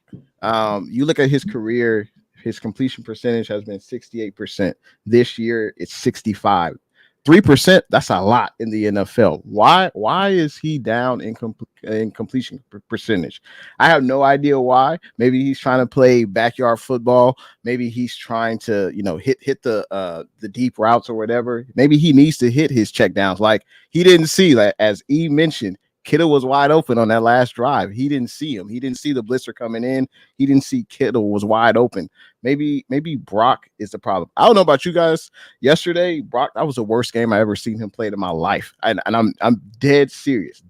Speaker 1: You look at his career, his completion percentage has been 68%. This year, it's 65. 3%, that's a lot in the NFL. Why is he down in completion percentage? I have no idea why. Maybe he's trying to play backyard football. Maybe he's trying to, hit the deep routes or whatever. Maybe he needs to hit his checkdowns. Like, he didn't see, like, as E mentioned, Kittle was wide open on that last drive. He didn't see him. He didn't see the blitzer coming in. He didn't see Kittle was wide open. Maybe Brock is the problem. I don't know about you guys. Yesterday, Brock, that was the worst game I ever seen him play in my life. And I'm dead serious.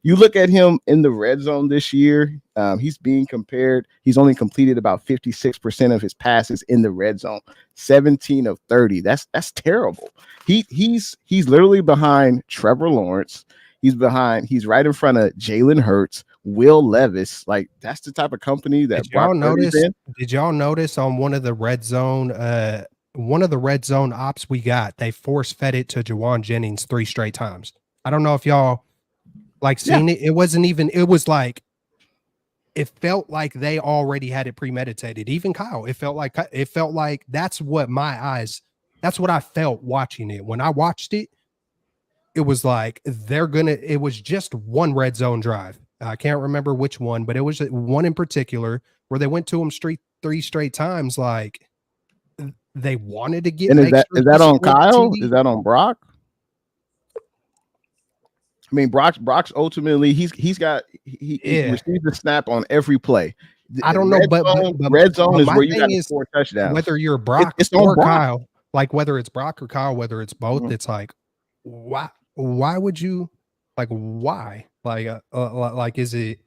Speaker 1: You look at him in the red zone this year. He's being compared. He's only completed about 56% of his passes in the red zone. 17 of 30. That's terrible. He's literally behind Trevor Lawrence. He's right in front of Jalen Hurts, Will Levis. Like, that's the type of company that
Speaker 2: Did y'all notice on one of the red zone ops we got, they force fed it to Juwan Jennings 3 straight times. I don't know if y'all like seen it. It wasn't even. It was like it felt like they already had it premeditated. Even Kyle, it felt like that's what that's what I felt watching it. When I watched it, it was like it was just one red zone drive. I can't remember which one, but it was one in particular where they went to him three straight times. Like they wanted to
Speaker 1: And
Speaker 2: make sure
Speaker 1: is that on Kyle?
Speaker 2: TD.
Speaker 1: Is that on Brock? I mean, Brock's ultimately he receives the snap on every play.
Speaker 2: I don't know, but
Speaker 1: red zone is
Speaker 2: my
Speaker 1: where you got
Speaker 2: thing
Speaker 1: to
Speaker 2: is,
Speaker 1: score touchdowns.
Speaker 2: whether you're Brock
Speaker 1: it's
Speaker 2: or
Speaker 1: Brock.
Speaker 2: Kyle, like whether it's Brock or Kyle, whether it's both, it's like, why would you, like, why? Like, is it?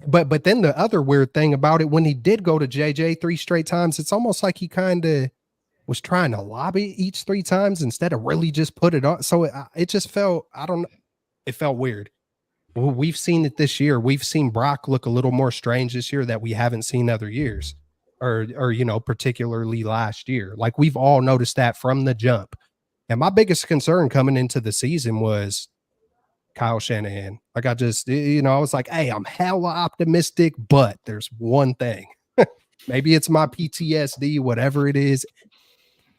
Speaker 2: But then the other weird thing about it, when he did go to JJ 3 straight times, it's almost like he kind of was trying to lobby each 3 times instead of really just put it on. So it just felt, I don't know, it felt weird. Well, we've seen it this year. We've seen Brock look a little more strange this year that we haven't seen other years, or particularly last year. Like we've all noticed that from the jump. And my biggest concern coming into the season was Kyle Shanahan. Like I just, I was like, hey, I'm hella optimistic, but there's one thing. Maybe it's my PTSD, whatever it is.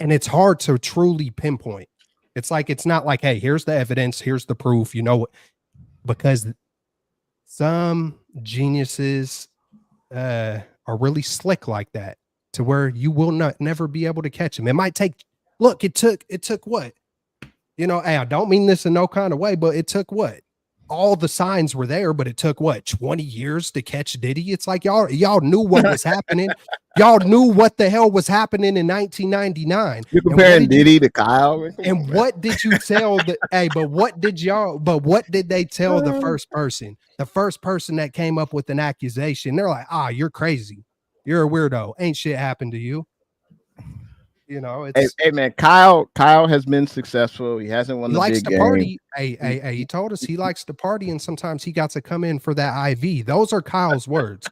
Speaker 2: And it's hard to truly pinpoint. It's like, it's not like, hey, here's the evidence, here's the proof, because some geniuses are really slick like that, to where you will never be able to catch them. It might take, look, it took what? Hey, I don't mean this in no kind of way, but it took what? All the signs were there, but it took what, 20 years to catch Diddy? It's like y'all knew what was happening. Y'all knew what the hell was happening in 1999.
Speaker 1: You're comparing Diddy to Kyle.
Speaker 2: And what did you tell but what did they tell the first person? The first person that came up with an accusation, they're like, you're crazy. You're a weirdo. Ain't shit happened to you. It's
Speaker 1: hey man, Kyle has been successful. He hasn't won the big game.
Speaker 2: Party. Hey, he told us he likes to party, and sometimes he got to come in for that IV. Those are Kyle's words.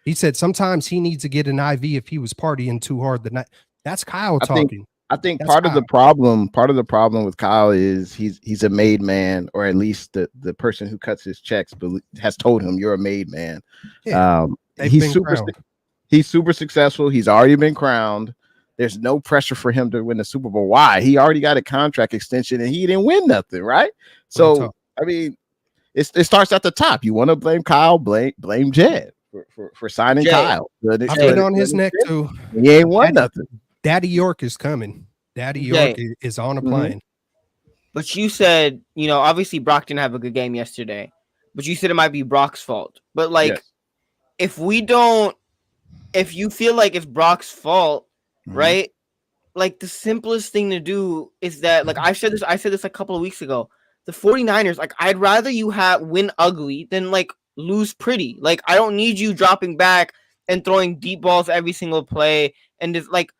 Speaker 2: He said sometimes he needs to get an IV if he was partying too hard the night. That's Kyle talking.
Speaker 1: I think part of the problem with Kyle is he's a made man, or at least the person who cuts his checks has told him you're a made man.
Speaker 2: Yeah,
Speaker 1: he's super successful. He's already been crowned. There's no pressure for him to win the Super Bowl. Why? He already got a contract extension and he didn't win nothing, right? So I mean, it starts at the top. You want to blame Kyle? Blame Jed for signing Kyle.
Speaker 2: I put on his neck too.
Speaker 1: He ain't won nothing.
Speaker 2: Daddy York is coming. Daddy York is on a plane.
Speaker 4: But you said, obviously Brock didn't have a good game yesterday, but you said it might be Brock's fault. But if you feel like it's Brock's fault, right? Like the simplest thing to do is that, like I said this a couple of weeks ago, the 49ers, like I'd rather you win ugly than like lose pretty. Like I don't need you dropping back and throwing deep balls every single play. And it's like,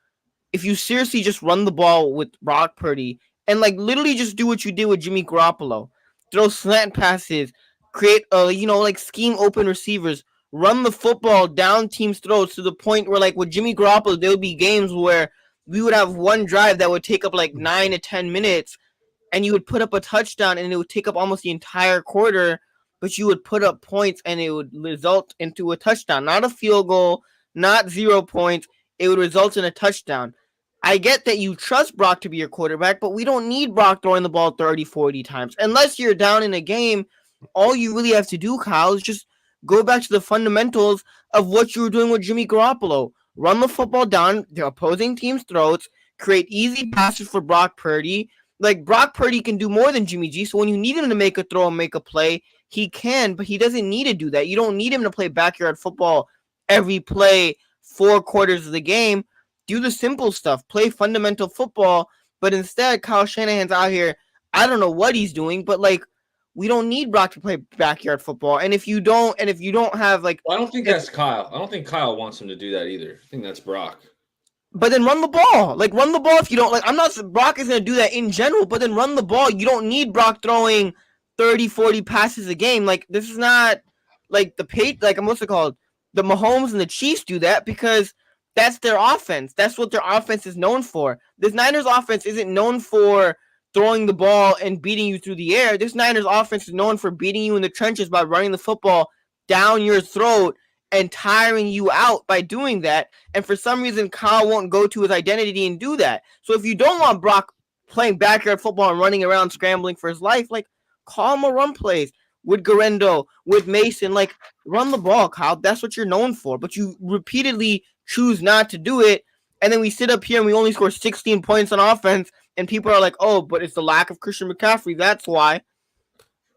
Speaker 4: if you seriously just run the ball with Brock Purdy and like literally just do what you did with Jimmy Garoppolo, throw slant passes, create scheme open receivers, run the football down teams' throats to the point where, like, with Jimmy Garoppolo, there would be games where we would have one drive that would take up like 9 to 10 minutes, and you would put up a touchdown, and it would take up almost the entire quarter, but you would put up points, and it would result into a touchdown. Not a field goal, not 0 points. It would result in a touchdown. I get that you trust Brock to be your quarterback, but we don't need Brock throwing the ball 30, 40 times. Unless you're down in a game, all you really have to do, Kyle, is just go back to the fundamentals of what you were doing with Jimmy Garoppolo. Run the football down the opposing team's throats, create easy passes for Brock Purdy. Like, Brock Purdy can do more than Jimmy G, so when you need him to make a throw and make a play, he can, but he doesn't need to do that. You don't need him to play backyard football every play, 4 quarters of the game. Do the simple stuff. Play fundamental football, but instead, Kyle Shanahan's out here. I don't know what he's doing, but, like, we don't need Brock to play backyard football. And if you don't have like,
Speaker 3: I don't think that's Kyle. I don't think Kyle wants him to do that either. I think that's Brock.
Speaker 4: But then run the ball. Like, run the ball if you don't like. Brock is going to do that in general, but then run the ball. You don't need Brock throwing 30, 40 passes a game. Like, this is not like the what's it called? The Mahomes and the Chiefs do that because that's their offense. That's what their offense is known for. This Niners offense isn't known for throwing the ball and beating you through the air. This Niners offense is known for beating you in the trenches by running the football down your throat and tiring you out by doing that. And for some reason, Kyle won't go to his identity and do that. So if you don't want Brock playing backyard football and running around scrambling for his life, like, call him a run plays with Garendo, with Mason. Like, run the ball, Kyle. That's what you're known for. But you repeatedly choose not to do it. And then we sit up here and we only score 16 points on offense. And people are like, oh, but it's the lack of Christian McCaffrey. That's why.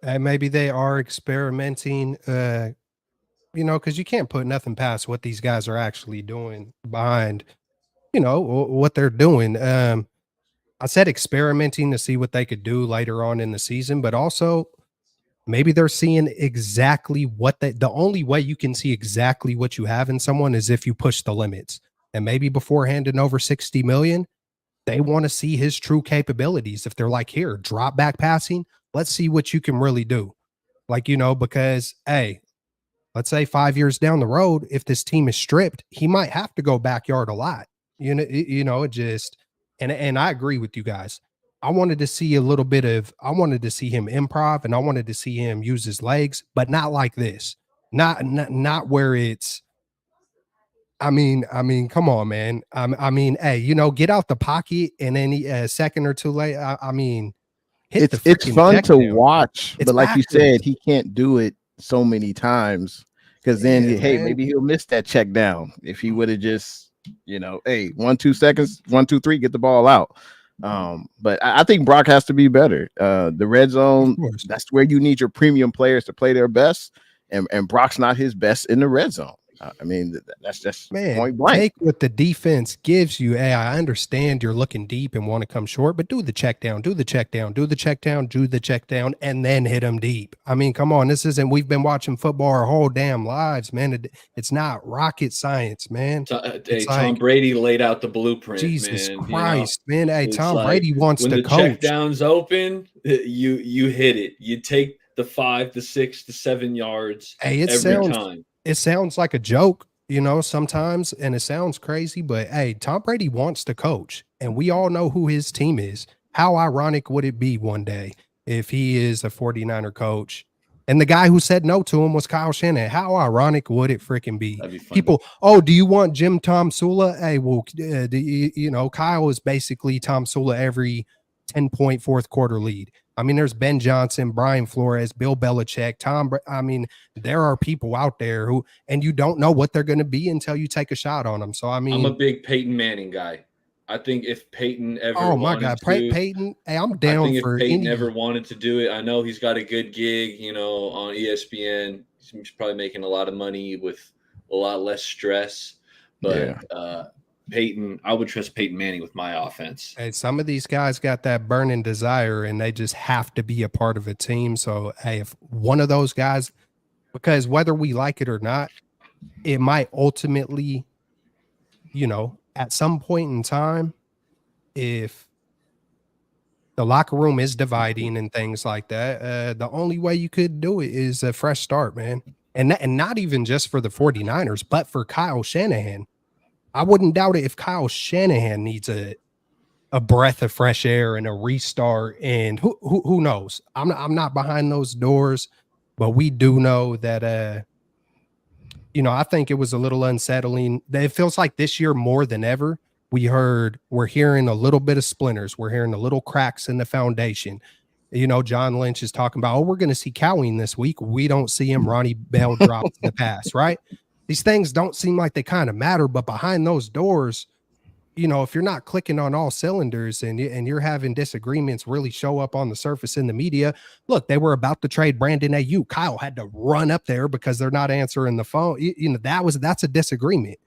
Speaker 2: And maybe they are experimenting, because you can't put nothing past what these guys are actually doing behind, what they're doing. I said experimenting to see what they could do later on in the season, but also maybe they're seeing exactly what the only way you can see exactly what you have in someone is if you push the limits. And maybe before handing over 60 million, they want to see his true capabilities. If they're like, here, drop back passing, let's see what you can really do. Like, because, hey, let's say 5 years down the road, if this team is stripped, he might have to go backyard a lot. It just, and I agree with you guys. I wanted to see him improv, and I wanted to see him use his legs, but not like this. Not where it's, I mean, come on, man. Hey, get out the pocket and then a second or two later, hit
Speaker 1: it's fun to
Speaker 2: down.
Speaker 1: watch,
Speaker 2: It's
Speaker 1: but like
Speaker 2: backwards.
Speaker 1: you said, he can't do it so many times because then, hey, maybe he'll miss that check down if he would have just, hey, 1, 2 seconds, 1, 2, 3, get the ball out. But I think Brock has to be better. The red zone, that's where you need your premium players to play their best, and Brock's not his best in the red zone. That's just point blank.
Speaker 2: Take what the defense gives you. Hey, I understand you're looking deep and want to come short, but do the check down, do the check down, do the check down, do the check down, and then hit them deep. Come on, we've been watching football our whole damn lives, man. It's not rocket science, man.
Speaker 3: Tom Brady laid out the blueprint.
Speaker 2: Jesus
Speaker 3: man,
Speaker 2: Christ, man. Hey, Tom Brady wants
Speaker 3: to
Speaker 2: coach.
Speaker 3: When the check down's open, you hit it. You take the 5, the 6, the 7 yards every time.
Speaker 2: It sounds like a joke, sometimes, and it sounds crazy, but hey, Tom Brady wants to coach, and we all know who his team is. How ironic would it be one day if he is a 49er coach and the guy who said no to him was Kyle Shanahan? How ironic would it freaking be? People, do you want Jim Tom Sula? Hey, well, Kyle is basically Tom Sula every 10-point fourth quarter lead. There's Ben Johnson, Brian Flores, Bill Belichick, there are people out there who, and you don't know what they're going to be until you take a shot on them. So,
Speaker 3: I'm a big Peyton Manning guy. I think if Peyton ever
Speaker 2: Peyton, hey, I'm down. I think
Speaker 3: if Peyton ever wanted to do it, I know he's got a good gig, on ESPN. He's probably making a lot of money with a lot less stress. But Peyton, I would trust Peyton Manning with my offense.
Speaker 2: Hey, some of these guys got that burning desire and they just have to be a part of a team. So, hey, if one of those guys, because whether we like it or not, it might ultimately, at some point in time, if the locker room is dividing and things like that, the only way you could do it is a fresh start, man. And not even just for the 49ers, but for Kyle Shanahan. I wouldn't doubt it if Kyle Shanahan needs a breath of fresh air and a restart. And who knows? I'm not behind those doors, but we do know that I think it was a little unsettling. It feels like this year more than ever, we're hearing a little bit of splinters. We're hearing a little cracks in the foundation. John Lynch is talking about, we're going to see Cowing this week. We don't see him. Ronnie Bell drops the pass, right? These things don't seem like they kind of matter, but behind those doors, if you're not clicking on all cylinders and you're having disagreements really show up on the surface in the media. Look, they were about to trade Brandon Ayuk. Kyle had to run up there because they're not answering the phone. That's a disagreement.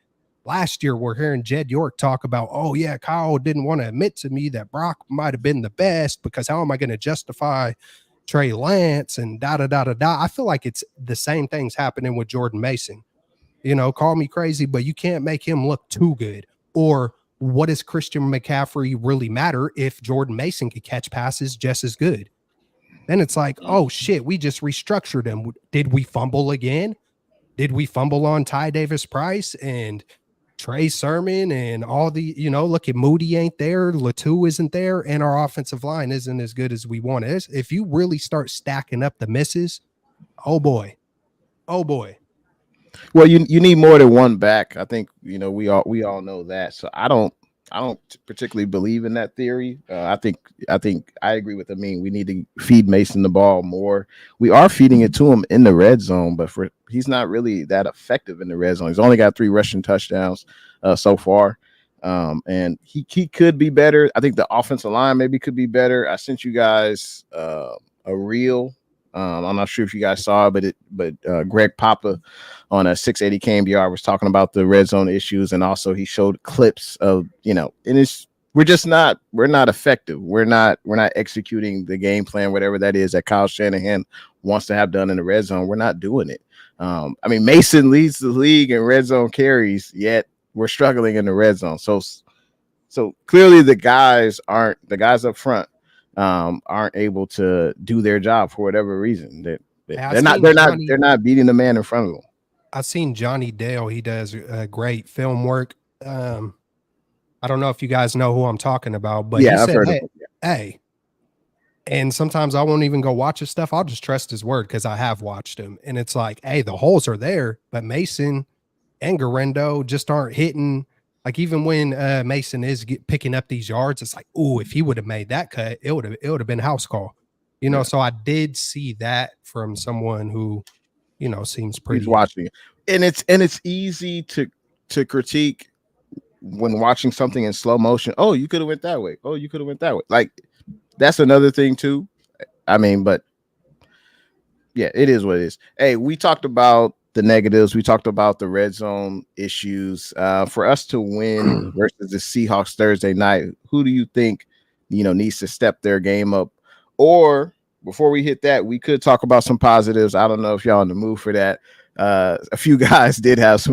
Speaker 2: Last year, we're hearing Jed York talk about, Kyle didn't want to admit to me that Brock might have been the best because how am I going to justify Trey Lance and da-da-da-da-da. I feel like it's the same things happening with Jordan Mason. Call me crazy, but you can't make him look too good. Or what does Christian McCaffrey really matter if Jordan Mason could catch passes just as good? Then it's like, oh shit, we just restructured him. Did we fumble again? Did we fumble on Ty Davis Price? And Trey Sermon and all the, look at Moody ain't there, Latu isn't there, and our offensive line isn't as good as we want. If you really start stacking up the misses, oh boy.
Speaker 1: Well, you need more than one back. I think we all know that. So I don't particularly believe in that theory. I think I agree with Amin. We need to feed Mason the ball more. We are feeding it to him in the red zone, but he's not really that effective in the red zone. He's only got 3 rushing touchdowns so far, and he could be better. I think the offensive line maybe could be better. I sent you guys a reel. I'm not sure if you guys saw it, but Greg Papa on a 680 KMBR was talking about the red zone issues, and also he showed clips of and we're not effective. We're not executing the game plan, whatever that is that Kyle Shanahan wants to have done in the red zone. We're not doing it. I mean, Mason leads the league in red zone carries, yet we're struggling in the red zone. So clearly the guys up front aren't able to do their job for whatever reason. They're not beating the man in front of them.
Speaker 2: I've seen Johnny Dale. He does great film work. I don't know if you guys know who I'm talking about, but
Speaker 1: yeah,
Speaker 2: he
Speaker 1: I've
Speaker 2: said,
Speaker 1: heard
Speaker 2: hey,
Speaker 1: of him. Yeah.
Speaker 2: hey, and sometimes I won't even go watch his stuff. I'll just trust his word because I have watched him. And it's like, hey, the holes are there, but Mason and Garendo just aren't hitting. Like even when Mason is picking up these yards, it's like, oh, if he would have made that cut, it would have been house call.
Speaker 1: Yeah.
Speaker 2: So I did see that from someone who, seems pretty.
Speaker 1: He's watching it. And it's easy to critique when watching something in slow motion. Oh, you could have went that way. Oh, you could have went that way. Like that's another thing too. I mean, but yeah, it is what it is. Hey, we talked about the negatives. We talked about the red zone issues. For us to win versus the Seahawks Thursday night, who do you think needs to step their game up? Or before we hit that, we could talk about some positives. I don't know if y'all in the mood for that. A few guys did have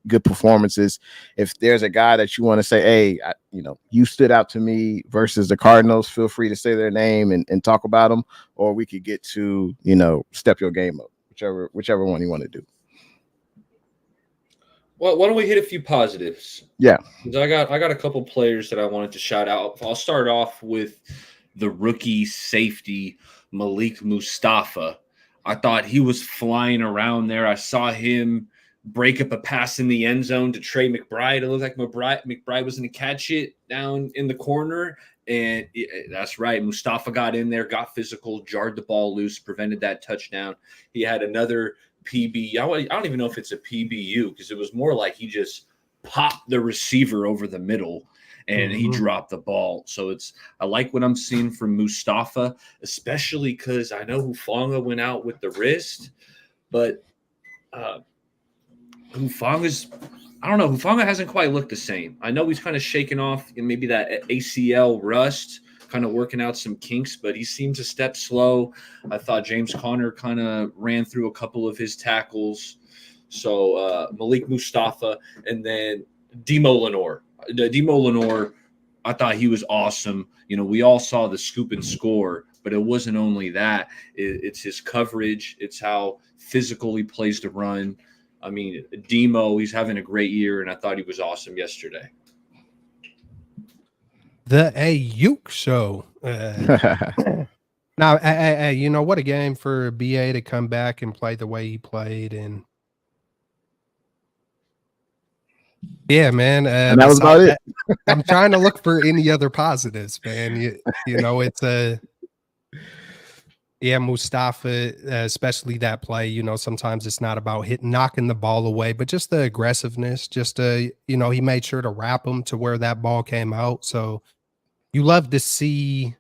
Speaker 1: good performances. If there's a guy that you want to say, hey, you stood out to me versus the Cardinals, feel free to say their name and talk about them, or we could get to, step your game up, whichever one you want to do.
Speaker 3: Well, why don't we hit a few positives?
Speaker 1: Yeah.
Speaker 3: I got a couple players that I wanted to shout out. I'll start off with the rookie safety, Malik Mustafa. I thought he was flying around there. I saw him break up a pass in the end zone to Trey McBride. It looked like McBride was going to catch it down in the corner. And that's right. Mustafa got in there, got physical, jarred the ball loose, prevented that touchdown. He had another PB. I don't even know if it's a PBU because it was more like he just popped the receiver over the middle and he dropped the ball. So I like what I'm seeing from Mustafa, especially because I know Hufanga went out with the wrist, but Hufanga hasn't quite looked the same. I know he's kind of shaken off and maybe that ACL rust, kind of working out some kinks, but he seemed to step slow. I thought James Conner kind of ran through a couple of his tackles. So Malik Mustafa and then Demo Lenore. Demo Lenore, I thought he was awesome. We all saw the scoop and score, but it wasn't only that. It's his coverage. It's how physical he plays to run. I mean, Demo, he's having a great year, and I thought he was awesome yesterday.
Speaker 2: The Ayuk show. Now, what a game for BA to come back and play the way he played. And yeah, man.
Speaker 1: And that was about it.
Speaker 2: I'm trying to look for any other positives, man. It's Mustafa, especially that play, sometimes it's not about knocking the ball away, but just the aggressiveness, he made sure to wrap him to where that ball came out. So you love to see,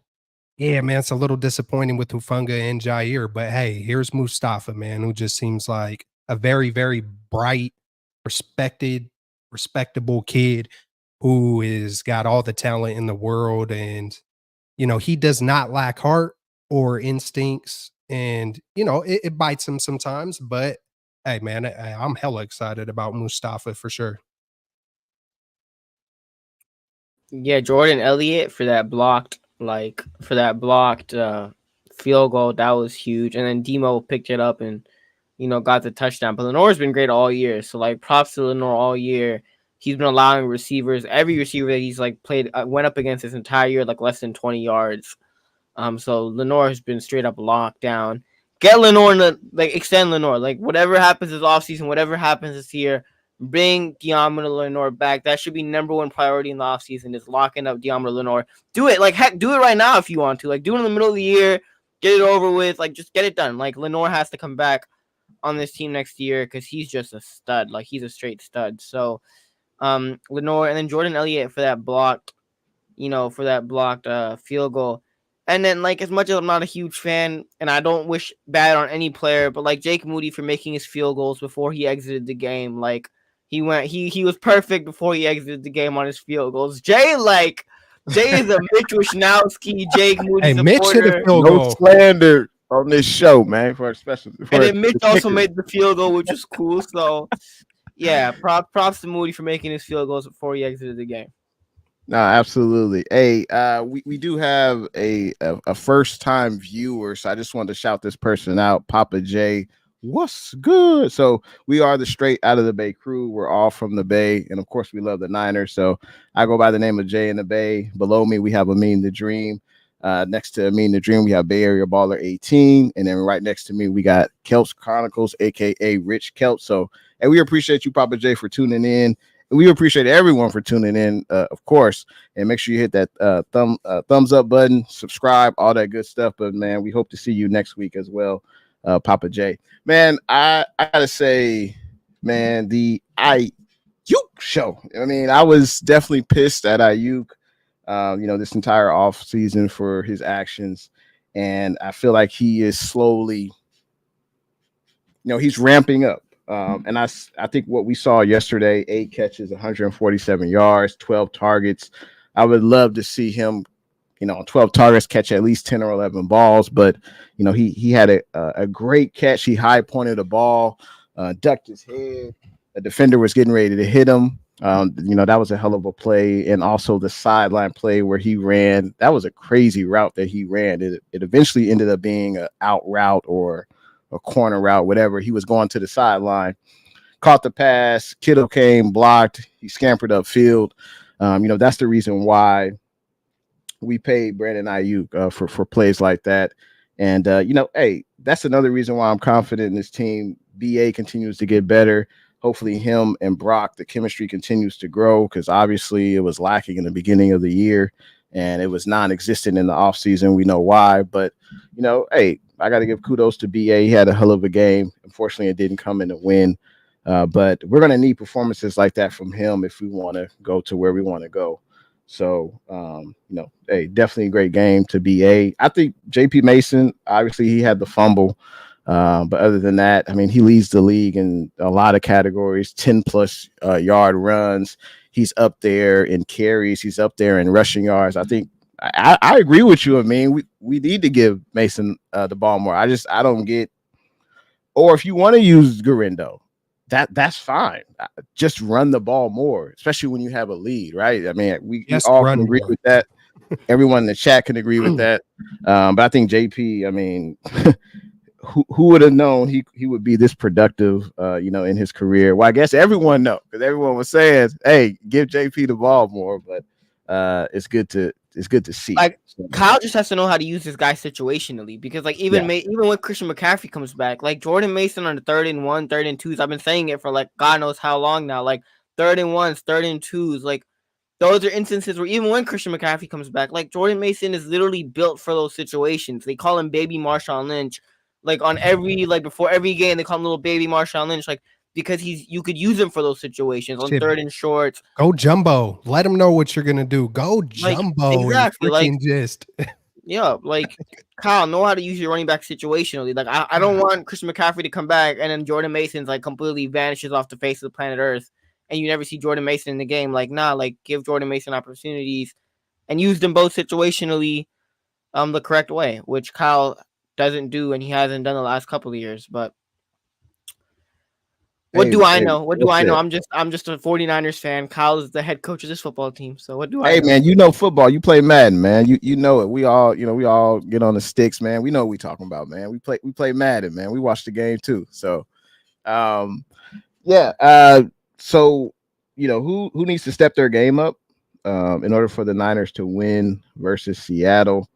Speaker 2: yeah, man, it's a little disappointing with Hufanga and Jair, but hey, here's Mustafa, man, who just seems like a very, very bright, respectable kid who has got all the talent in the world. And, he does not lack heart or instincts, and it bites him sometimes, but hey, man, I'm hella excited about Mustafa for sure.
Speaker 4: Yeah, Jordan Elliott for that blocked field goal, that was huge. And then Demo picked it up and got the touchdown. But Lenore's been great all year. So like props to Lenore all year. He's been allowing receivers, every receiver that he's like played went up against this entire year, like less than 20 yards. So Lenore has been straight up locked down. Get Lenore, extend Lenore. Like whatever happens this offseason, whatever happens this year, bring Diamond Lenore back. That should be number one priority in the offseason is locking up Diamond Lenore. Do it. Like heck, do it right now if you want to. Like do it in the middle of the year. Get it over with. Like just get it done. Like Lenore has to come back on this team next year because he's just a stud. Like he's a straight stud. So Lenore and then Jordan Elliott for that blocked field goal. And then, like, as much as I'm not a huge fan, and I don't wish bad on any player, but like Jake Moody for making his field goals before he exited the game, like he was perfect before he exited the game on his field goals. Jay is a Mitch Wisnowski, Jake Moody
Speaker 2: Hey, Mitch hit
Speaker 4: supporter.
Speaker 2: a field
Speaker 1: No
Speaker 2: goal.
Speaker 1: slander on this show, man. For
Speaker 4: And then Mitch also made the field goal, which is cool. So, yeah, props to Moody for making his field goals before he exited the game.
Speaker 1: No, absolutely. Hey, we do have a first time viewer, so I just wanted to shout this person out, Papa J. What's good? So we are the straight out of the Bay crew. We're all from the Bay, and of course, we love the Niners. So I go by the name of Jay in the Bay. Below me, we have Amin the Dream. Next to Amin the Dream, we have Bay Area Baller 18, and then right next to me, we got Kelts Chronicles, aka Rich Kelts. So, and we appreciate you, Papa J, for tuning in. We appreciate everyone for tuning in, of course, and make sure you hit that thumbs up button, subscribe, all that good stuff. But man, we hope to see you next week as well, Papa J. Man, I gotta say, man, the Ayuk show. I mean, I was definitely pissed at Ayuk, this entire off season for his actions, and I feel like he is slowly, he's ramping up. And I think what we saw yesterday, 8 catches, 147 yards, 12 targets. I would love to see him, 12 targets, catch at least 10 or 11 balls. But, he had a great catch. He high pointed a ball, ducked his head. The defender was getting ready to hit him. That was a hell of a play. And also the sideline play where he ran. That was a crazy route that he ran. It eventually ended up being an out route or a corner route, whatever. He was going to the sideline, caught the pass. Kittle came, blocked. He scampered upfield. That's the reason why we paid Brandon Ayuk for plays like that. And hey, that's another reason why I'm confident in this team. BA continues to get better. Hopefully, him and Brock, the chemistry continues to grow because obviously it was lacking in the beginning of the year and it was non-existent in the offseason. We know why, but hey, I got to give kudos to BA. He had a hell of a game. Unfortunately, it didn't come in to win. But we're going to need performances like that from him if we want to go to where we want to go. So, hey, definitely a great game to BA. I think JP Mason, obviously, he had the fumble. But other than that, I mean, he leads the league in a lot of categories, 10-plus yard runs. He's up there in carries. He's up there in rushing yards. I think I agree with you. I mean, we need to give Mason the ball more. I don't get, or if you want to use Garindo, that's fine. Just run the ball more, especially when you have a lead, right? I mean, we all can agree with that. Everyone in the chat can agree with that. But I think JP, I mean, who would have known he would be this productive, in his career? Well, I guess everyone knows because everyone was saying, "Hey, give JP the ball more." But it's good to see.
Speaker 4: Like Kyle just has to know how to use this guy situationally because, like, even when Christian McCaffrey comes back, like Jordan Mason on the 3rd and 1, 3rd and 2s, I've been saying it for like God knows how long now. Like 3rd and 1s, 3rd and 2s, like those are instances where even when Christian McCaffrey comes back, like Jordan Mason is literally built for those situations. They call him Baby Marshawn Lynch. Like on before every game, they call him little Baby Marshawn Lynch. Like because you could use him for those situations on 3rd and shorts.
Speaker 2: Go jumbo. Let him know what you're gonna do. Go jumbo.
Speaker 4: Like, exactly. Like
Speaker 2: just
Speaker 4: yeah, like Kyle, know how to use your running back situationally. Like I don't want Christian McCaffrey to come back and then Jordan Mason's like completely vanishes off the face of the planet Earth, and you never see Jordan Mason in the game. Like nah, like give Jordan Mason opportunities and use them both situationally, the correct way, which Kyle doesn't do and he hasn't done the last couple of years. But What
Speaker 1: Hey,
Speaker 4: do I
Speaker 1: hey,
Speaker 4: know? What do
Speaker 1: well
Speaker 4: I know?
Speaker 1: said.
Speaker 4: I'm just a 49ers fan. Kyle is the head coach of this football team. So what do I
Speaker 1: Hey
Speaker 4: know?
Speaker 1: man, you know football. You play Madden, man. You know it. We all get on the sticks, man. We know what we talking about, man. We play Madden, man. We watch the game too. So um yeah. So who needs to step their game up in order for the Niners to win versus Seattle?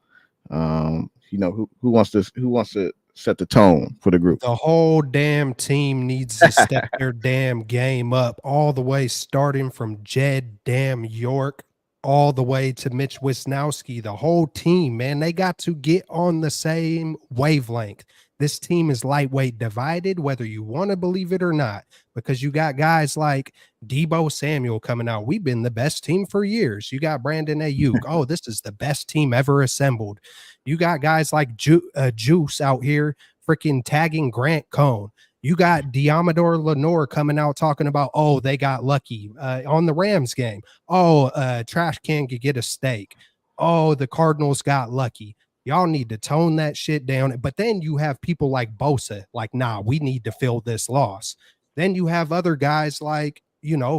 Speaker 1: Who wants to set the tone for the group?
Speaker 2: The whole damn team needs to step their damn game up, all the way starting from Jed damn York all the way to Mitch Wisnowski. The whole team, man, they got to get on the same wavelength. This team is lightweight divided, whether you want to believe it or not, because you got guys like Debo Samuel coming out. We've been the best team for years. You got Brandon Ayuk. Oh, this is the best team ever assembled. You got guys like Juice out here freaking tagging Grant Cohn. You got Diamador Lenore coming out talking about, oh, they got lucky on the Rams game. Oh, trash can could get a steak. Oh, the Cardinals got lucky. Y'all need to tone that shit down. But then you have people like Bosa, like, nah, we need to fill this loss. Then you have other guys like,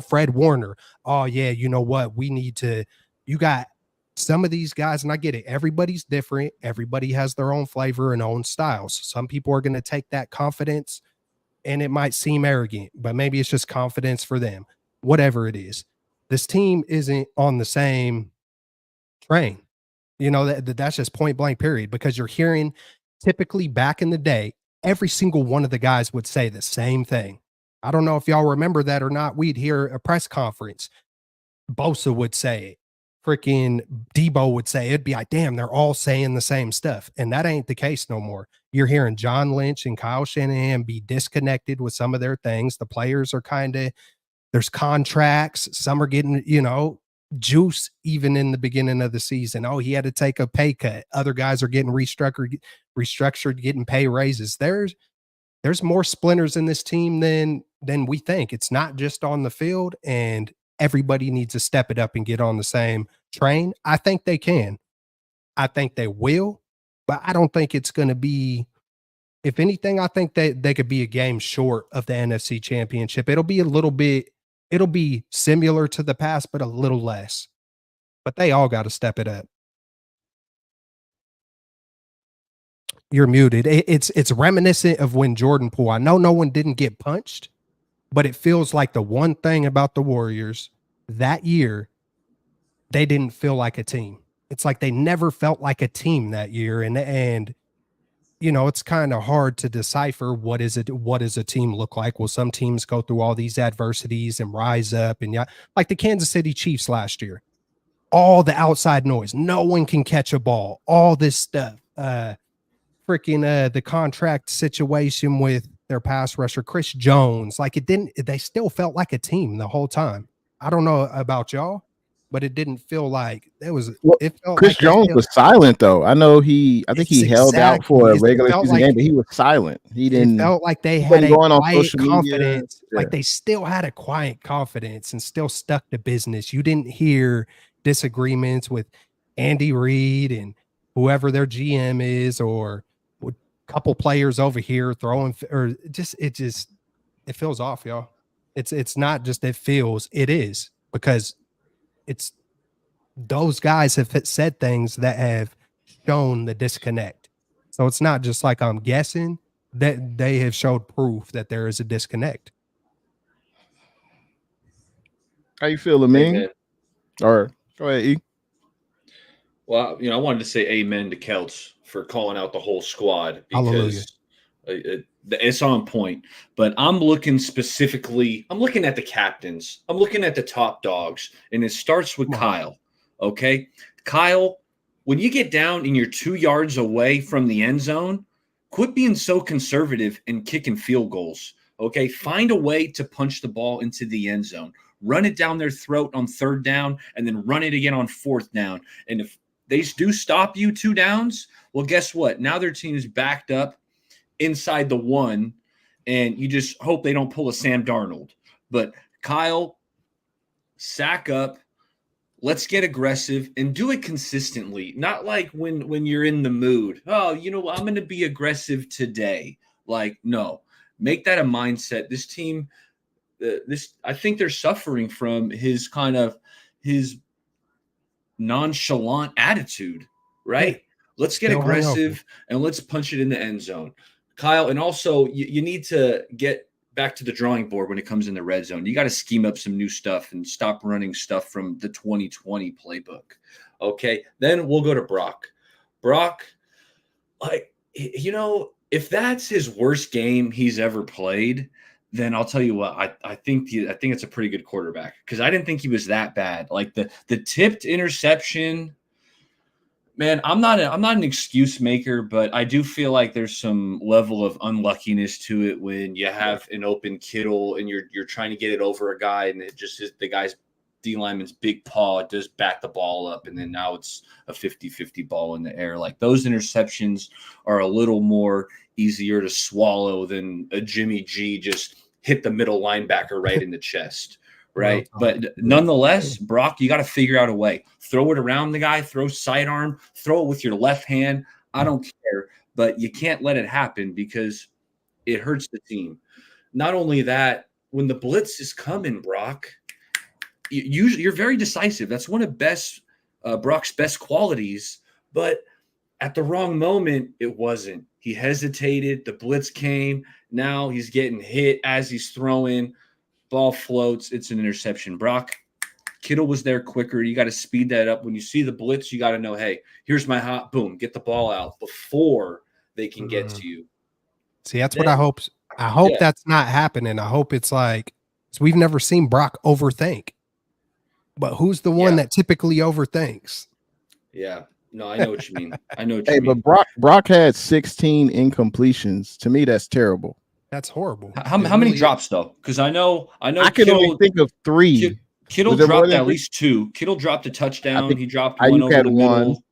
Speaker 2: Fred Warner. Oh, yeah, you know what? You got some of these guys, and I get it, everybody's different. Everybody has their own flavor and own styles. Some people are going to take that confidence and it might seem arrogant, but maybe it's just confidence for them. Whatever it is, this team isn't on the same train. That's just point blank period, because you're hearing typically back in the day, every single one of the guys would say the same thing. I don't know if y'all remember that or not. We'd hear a press conference. Bosa would say it. Freaking Debo would say it. It'd be like, damn, they're all saying the same stuff. And that ain't the case no more. You're hearing John Lynch and Kyle Shanahan be disconnected with some of their things. The players are there's contracts. Some are getting, juice even in the beginning of the season. Oh, he had to take a pay cut. Other guys are getting restructured, getting pay raises. There's more splinters in this team than we think. It's not just on the field, and everybody needs to step it up and get on the same train. I think they can. I think they will, but I don't think it's going to be. If anything, I think that they could be a game short of the NFC Championship. It'll be similar to the past, but a little less. But they all got to step it up. You're muted. It's reminiscent of when Jordan Poole. I know no one didn't get punched, but it feels like the one thing about the Warriors that year, they didn't feel like a team. It's like they never felt like a team that year. And it's kind of hard to decipher what does a team look like. Well, some teams go through all these adversities and rise up, and like the Kansas City Chiefs last year, all the outside noise, no one can catch a ball, all this stuff. The contract situation with their pass rusher, Chris Jones, like they still felt like a team the whole time. I don't know about y'all, but it didn't feel like
Speaker 1: Well,
Speaker 2: it felt
Speaker 1: Chris
Speaker 2: like
Speaker 1: Jones was silent though. I think he held out for a regular season game, but he was silent.
Speaker 2: It felt like they
Speaker 1: he
Speaker 2: had
Speaker 1: wasn't
Speaker 2: a
Speaker 1: going on
Speaker 2: quiet
Speaker 1: social media.
Speaker 2: confidence,
Speaker 1: Yeah.
Speaker 2: like they still had a quiet confidence and still stuck to business. You didn't hear disagreements with Andy Reid and whoever their GM is, or a couple players over here throwing, or it feels off, y'all. It's not just it feels, it is, because it's those guys have said things that have shown the disconnect. So it's not just like I'm guessing, that they have showed proof that there is a disconnect.
Speaker 1: How you feel, Amin?
Speaker 3: Amen.
Speaker 1: Or go ahead, E.
Speaker 3: Well, I wanted to say amen to Kelts for calling out the whole squad,
Speaker 2: Hallelujah.
Speaker 3: because it's on point. But I'm looking at the captains. I'm looking at the top dogs, and it starts with Kyle. Okay, Kyle, when you get down and you're 2 yards away from the end zone, quit being so conservative and kicking field goals. Okay, find a way to punch the ball into the end zone. Run it down their throat on 3rd down, and then run it again on 4th down. And if they do stop you 2 downs, well, guess what? Now their team is backed up inside the 1, and you just hope they don't pull a Sam Darnold. But Kyle, sack up. Let's get aggressive and do it consistently. Not like when you're in the mood. Oh, I'm going to be aggressive today. Like, no. Make that a mindset. This team, I think they're suffering from his nonchalant attitude, right?
Speaker 2: Yeah.
Speaker 3: Let's get
Speaker 2: Still
Speaker 3: aggressive and let's punch it in the end zone. Kyle, and also you need to get back to the drawing board when it comes in the red zone. You got to scheme up some new stuff and stop running stuff from the 2020 playbook. Okay, then we'll go to Brock. Brock, like, if that's his worst game he's ever played, then I'll tell you what, I think it's a pretty good quarterback, because I didn't think he was that bad. Like the tipped interception, man, I'm not an excuse maker, but I do feel like there's some level of unluckiness to it when you have an open Kittle and you're trying to get it over a guy, and it just is the guy's D lineman's big paw. It does back the ball up, and then now it's a 50-50 ball in the air. Like, those interceptions are a little more easier to swallow than a Jimmy G just hit the middle linebacker right in the chest. Right. But nonetheless, Brock, you got to figure out a way. Throw it around the guy, throw sidearm, throw it with your left hand. I don't care, but you can't let it happen because it hurts the team. Not only that, when the blitz is coming, Brock, you're very decisive. That's one of Brock's best qualities, but at the wrong moment, it wasn't. He hesitated. The blitz came. Now he's getting hit as he's throwing. Ball floats. It's an interception. Brock, Kittle was there quicker. You got to speed that up. When you see the blitz, you got to know, hey, here's my hot boom. Get the ball out before they can get to you.
Speaker 2: See, that's what I hope. I hope that's not happening. I hope it's like, we've never seen Brock overthink. But who's the one that typically overthinks?
Speaker 3: Yeah. No, I know what you mean. I know what you mean.
Speaker 1: But Brock had 16 incompletions. To me, that's terrible.
Speaker 2: That's horrible.
Speaker 3: How many drops though? Because I know.
Speaker 1: I can only think of 3.
Speaker 3: Kittle dropped at least 2. Kittle dropped a touchdown. He dropped one over the middle.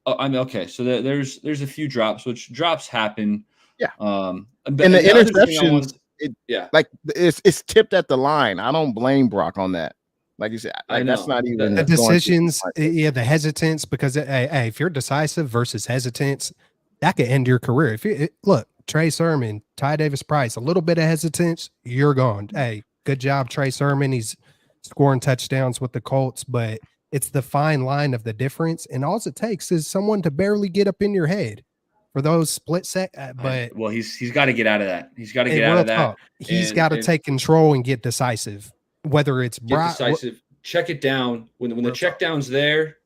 Speaker 3: Oh, I mean, okay. So there's a few drops, which drops happen.
Speaker 1: Yeah.
Speaker 3: And
Speaker 1: the interceptions, it's tipped at the line. I don't blame Brock on that. Like you said, that's not even
Speaker 2: the decisions. The hesitance, because hey, if you're decisive versus hesitance, that could end your career. If you look, Trey Sermon, Ty Davis Price, a little bit of hesitance, you're gone. Hey, good job, Trey Sermon. He's scoring touchdowns with the Colts, but it's the fine line of the difference. And all it takes is someone to barely get up in your head for those split sec. But
Speaker 3: he's got to get out of that. He's got to get out of that.
Speaker 2: He's got to take control and get decisive. Whether it's
Speaker 3: decisive, check it down. When the check down's there,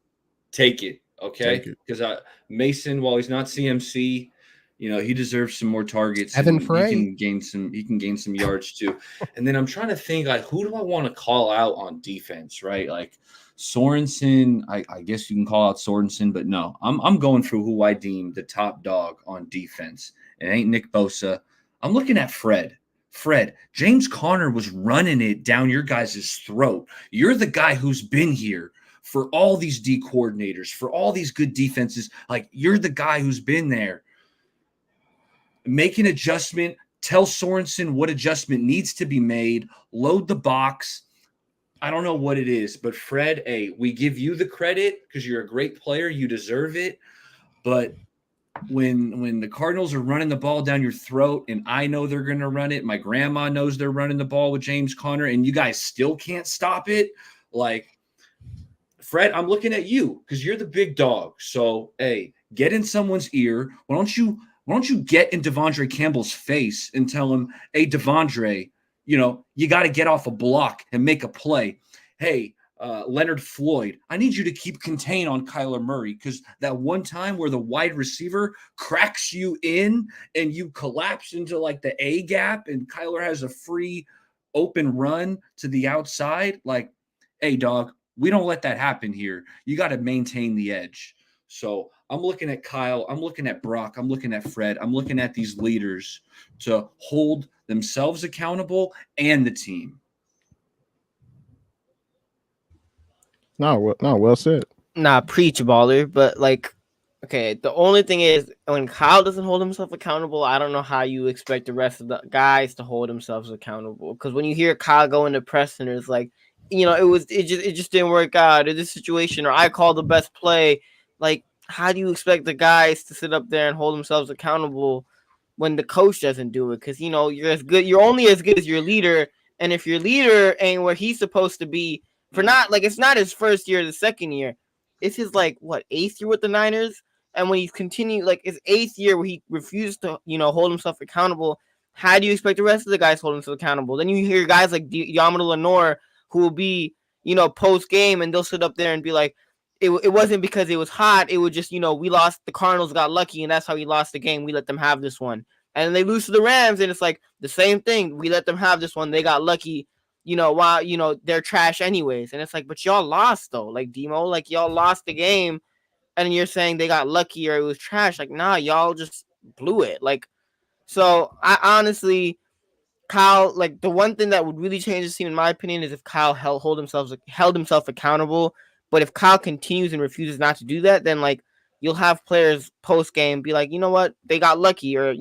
Speaker 3: take it. Okay, because Mason, while he's not CMC, he deserves some more targets.
Speaker 2: Evan
Speaker 3: Frey, he can gain some yards too. And then I'm trying to think, like, who do I want to call out on defense? Right, like Sorensen. I guess you can call out Sorensen, but no, I'm going for who I deem the top dog on defense. It ain't Nick Bosa. I'm looking at Fred. James Conner was running it down your guys' throat. You're the guy who's been here for all these D coordinators, for all these good defenses. Like, you're the guy who's been there. Make an adjustment. Tell Sorensen what adjustment needs to be made. Load the box. I don't know what it is, but Fred, we give you the credit because you're a great player. You deserve it. But when the Cardinals are running the ball down your throat, and I know they're going to run it, my grandma knows they're running the ball with James Conner, and you guys still can't stop it, like, Fred, I'm looking at you because you're the big dog. So, get in someone's ear. Why don't you get in Devondre Campbell's face and tell him, hey, Devondre, you got to get off a block and make a play. Hey, Leonard Floyd, I need you to keep contain on Kyler Murray, because that one time where the wide receiver cracks you in and you collapse into like the A gap and Kyler has a free open run to the outside, like, hey, dog, we don't let that happen here. You got to maintain the edge. So I'm looking at Kyle. I'm looking at Brock. I'm looking at Fred. I'm looking at these leaders to hold themselves accountable and the team.
Speaker 1: No, well said.
Speaker 4: Nah, preach, baller. But like, okay, the only thing is when Kyle doesn't hold himself accountable, I don't know how you expect the rest of the guys to hold themselves accountable. Because when you hear Kyle go into press and it's like, it just didn't work out in this situation, or I called the best play. Like, how do you expect the guys to sit up there and hold themselves accountable when the coach doesn't do it? Because you're only as good as your leader. And if your leader ain't what he's supposed to be, for not like it's not his first year, the second year, it's his like what 8th year with the Niners. And when he's continuing like his 8th year where he refuses to, hold himself accountable, how do you expect the rest of the guys to hold themselves accountable? Then you hear guys like Yamada Lenore who will be, post game and they'll sit up there and be like, it wasn't because it was hot. It was just, we lost. The Cardinals got lucky, and that's how we lost the game. We let them have this one. And then they lose to the Rams, and it's like the same thing. We let them have this one. They got lucky, while, they're trash anyways. And it's like, but y'all lost, though. Like, Demo, like, y'all lost the game, and you're saying they got lucky or it was trash. Like, nah, y'all just blew it. Like, so I honestly... Kyle, like the one thing that would really change the team, in my opinion, is if Kyle held himself accountable. But if Kyle continues and refuses not to do that, then like you'll have players post game be like, you know what, they got lucky, or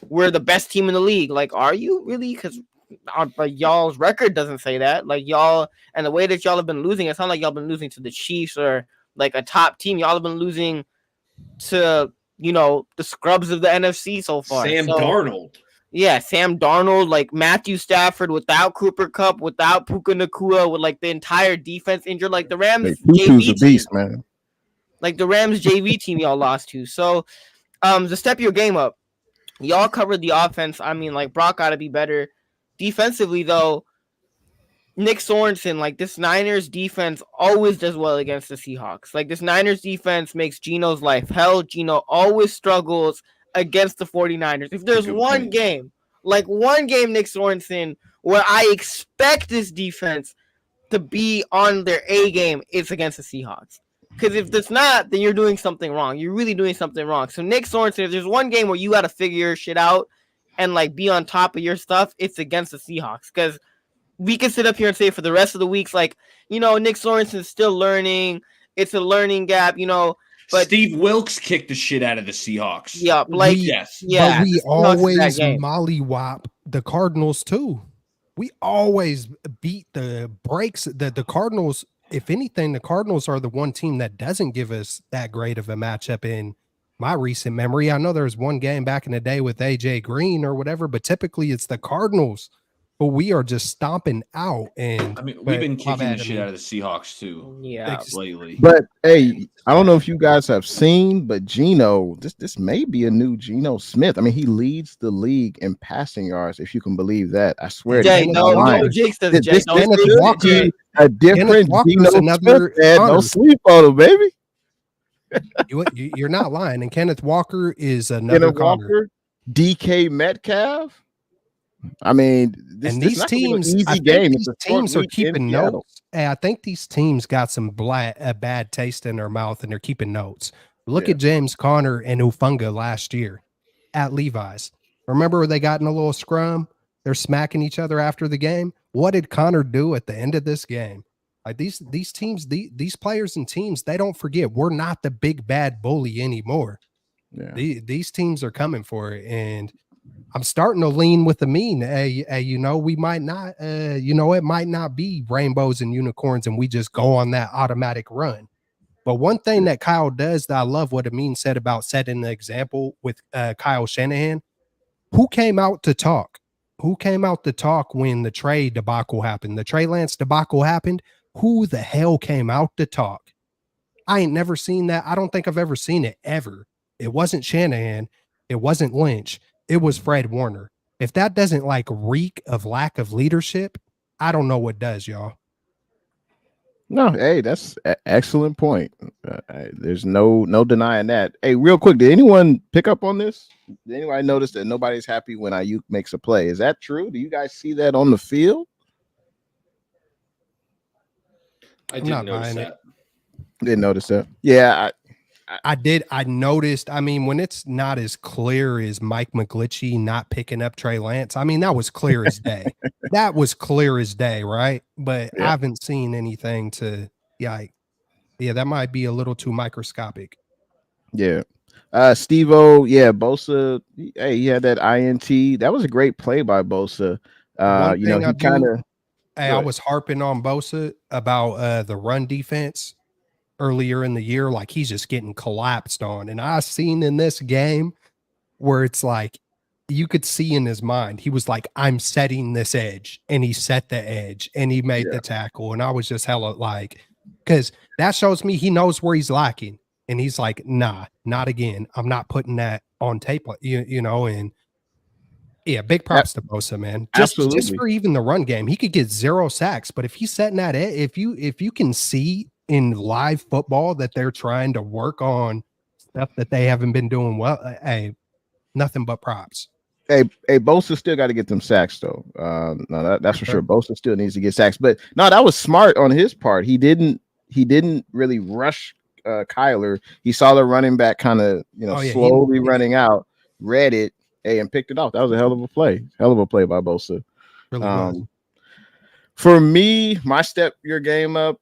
Speaker 4: we're the best team in the league. Like, are you really? Because y'all's record doesn't say that. Like y'all, and the way that y'all have been losing, it's not like y'all been losing to the Chiefs or like a top team. Y'all have been losing to the scrubs of the NFC so far.
Speaker 3: Sam Darnold.
Speaker 4: Yeah, Sam Darnold, like Matthew Stafford without Cooper Kupp, without Puka Nacua, with like the entire defense injured, like the Rams JV
Speaker 1: a beast, man.
Speaker 4: Like the Rams JV team y'all lost to. So, to step your game up, y'all covered the offense. I mean, like Brock got to be better defensively, though. Nick Sorensen, like this Niners defense always does well against the Seahawks. Like this Niners defense makes Geno's life hell. Geno always struggles against the 49ers. If there's one game, Nick Sorensen, where I expect this defense to be on their A game, it's against the Seahawks. Because if it's not, then you're doing something wrong. You're really doing something wrong. So Nick Sorensen, if there's one game where you got to figure your shit out and like be on top of your stuff, it's against the Seahawks. Because we can sit up here and say for the rest of the weeks, like, Nick Sorensen's still learning. It's a learning gap, But
Speaker 3: Steve Wilkes kicked the shit out of the Seahawks.
Speaker 4: Yeah, like
Speaker 3: yes.
Speaker 2: But we always mollywop the Cardinals too. We always beat the brakes. The Cardinals, if anything, the Cardinals are the one team that doesn't give us that great of a matchup in my recent memory. I know there was one game back in the day with AJ Green or whatever, but typically it's the Cardinals. But we are just stomping out, and
Speaker 3: I mean, we've been kicking the shit out of the Seahawks too.
Speaker 4: Yeah,
Speaker 3: lately.
Speaker 1: But hey, I don't know if you guys have seen, but Geno, this may be a new Geno Smith. I mean, he leads the league in passing yards, if you can believe that. I swear.
Speaker 4: No, Jakes doesn't.
Speaker 1: This
Speaker 2: Walker,
Speaker 1: a different Geno
Speaker 2: another
Speaker 1: Smith. Man, don't sleep on him, baby.
Speaker 2: You're not lying. And Kenneth Walker is another Walker,
Speaker 1: DK Metcalf. I mean,
Speaker 2: these teams,
Speaker 1: easy game.
Speaker 2: These teams are keeping notes. I think these teams got some a bad taste in their mouth, and they're keeping notes. Look at James Conner and Ufunga last year at Levi's. Remember where they got in a little scrum? They're smacking each other after the game. What did Conner do at the end of this game? Like these teams, these players and teams, they don't forget we're not the big bad bully anymore. Yeah. These teams are coming for it, and I'm starting to lean with the mean. We might not, it might not be rainbows and unicorns and we just go on that automatic run. But one thing that Kyle does that I love what Amin said about setting the example with Kyle Shanahan. Who came out to talk? Who came out to talk when the Trey debacle happened? The Trey Lance debacle happened. Who the hell came out to talk? I ain't never seen that. I don't think I've ever seen it ever. It wasn't Shanahan. It wasn't Lynch. It was Fred Warner. If that doesn't like reek of lack of leadership, I don't know what does, y'all.
Speaker 1: No, hey, that's an excellent point. There's no denying that. Hey, real quick, did anyone pick up on this? Did anybody notice that nobody's happy when Ayuk makes a play? Is that true? Do you guys see that on the field?
Speaker 3: I didn't notice that.
Speaker 1: Didn't notice that. Yeah,
Speaker 2: I did. I noticed. I mean, when it's not as clear as Mike McGlinchey not picking up Trey Lance, I mean, that was clear as day. That was clear as day, right? But I haven't seen anything to, that might be a little too microscopic.
Speaker 1: Yeah. Steve-O, Bosa, hey, he had that INT. That was a great play by Bosa. He kind of.
Speaker 2: Hey, I was harping on Bosa about the run defense earlier in the year, like he's just getting collapsed on. And I seen in this game where it's like you could see in his mind, he was like, I'm setting this edge. And he set the edge and he made the tackle. And I was just hella like, because that shows me he knows where he's lacking. And he's like, nah, not again. I'm not putting that on tape, you know, and yeah, big props to Bosa, man. Just
Speaker 1: Absolutely.
Speaker 2: for even the run game, he could get 0 sacks. But if he's setting that, if you can see in live football that they're trying to work on stuff that they haven't been doing well, hey, nothing but props.
Speaker 1: Hey, Bosa still got to get them sacks though. No, that's for sure. Bosa still needs to get sacks, but no, that was smart on his part. He didn't really rush Kyler. He saw the running back kind of slowly running out, read it, and picked it off. That was a hell of a play by Bosa.
Speaker 2: Really
Speaker 1: for me, my step your game up.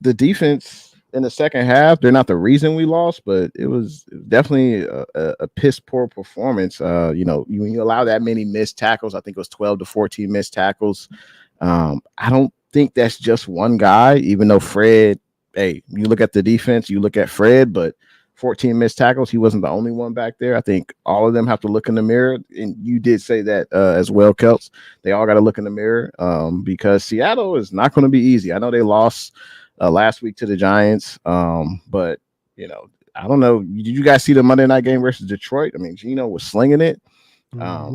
Speaker 1: The defense in the second half, they're not the reason we lost, but it was definitely a piss poor performance. When you allow that many missed tackles, I think it was 12 to 14 missed tackles. I don't think that's just one guy, even though Fred, hey, you look at the defense, you look at Fred, but 14 missed tackles, he wasn't the only one back there. I think all of them have to look in the mirror, and you did say that as well, Kelts. They all got to look in the mirror because Seattle is not going to be easy. I know they lost last week to the Giants. But I don't know. Did you guys see the Monday night game versus Detroit? I mean, Geno was slinging it. But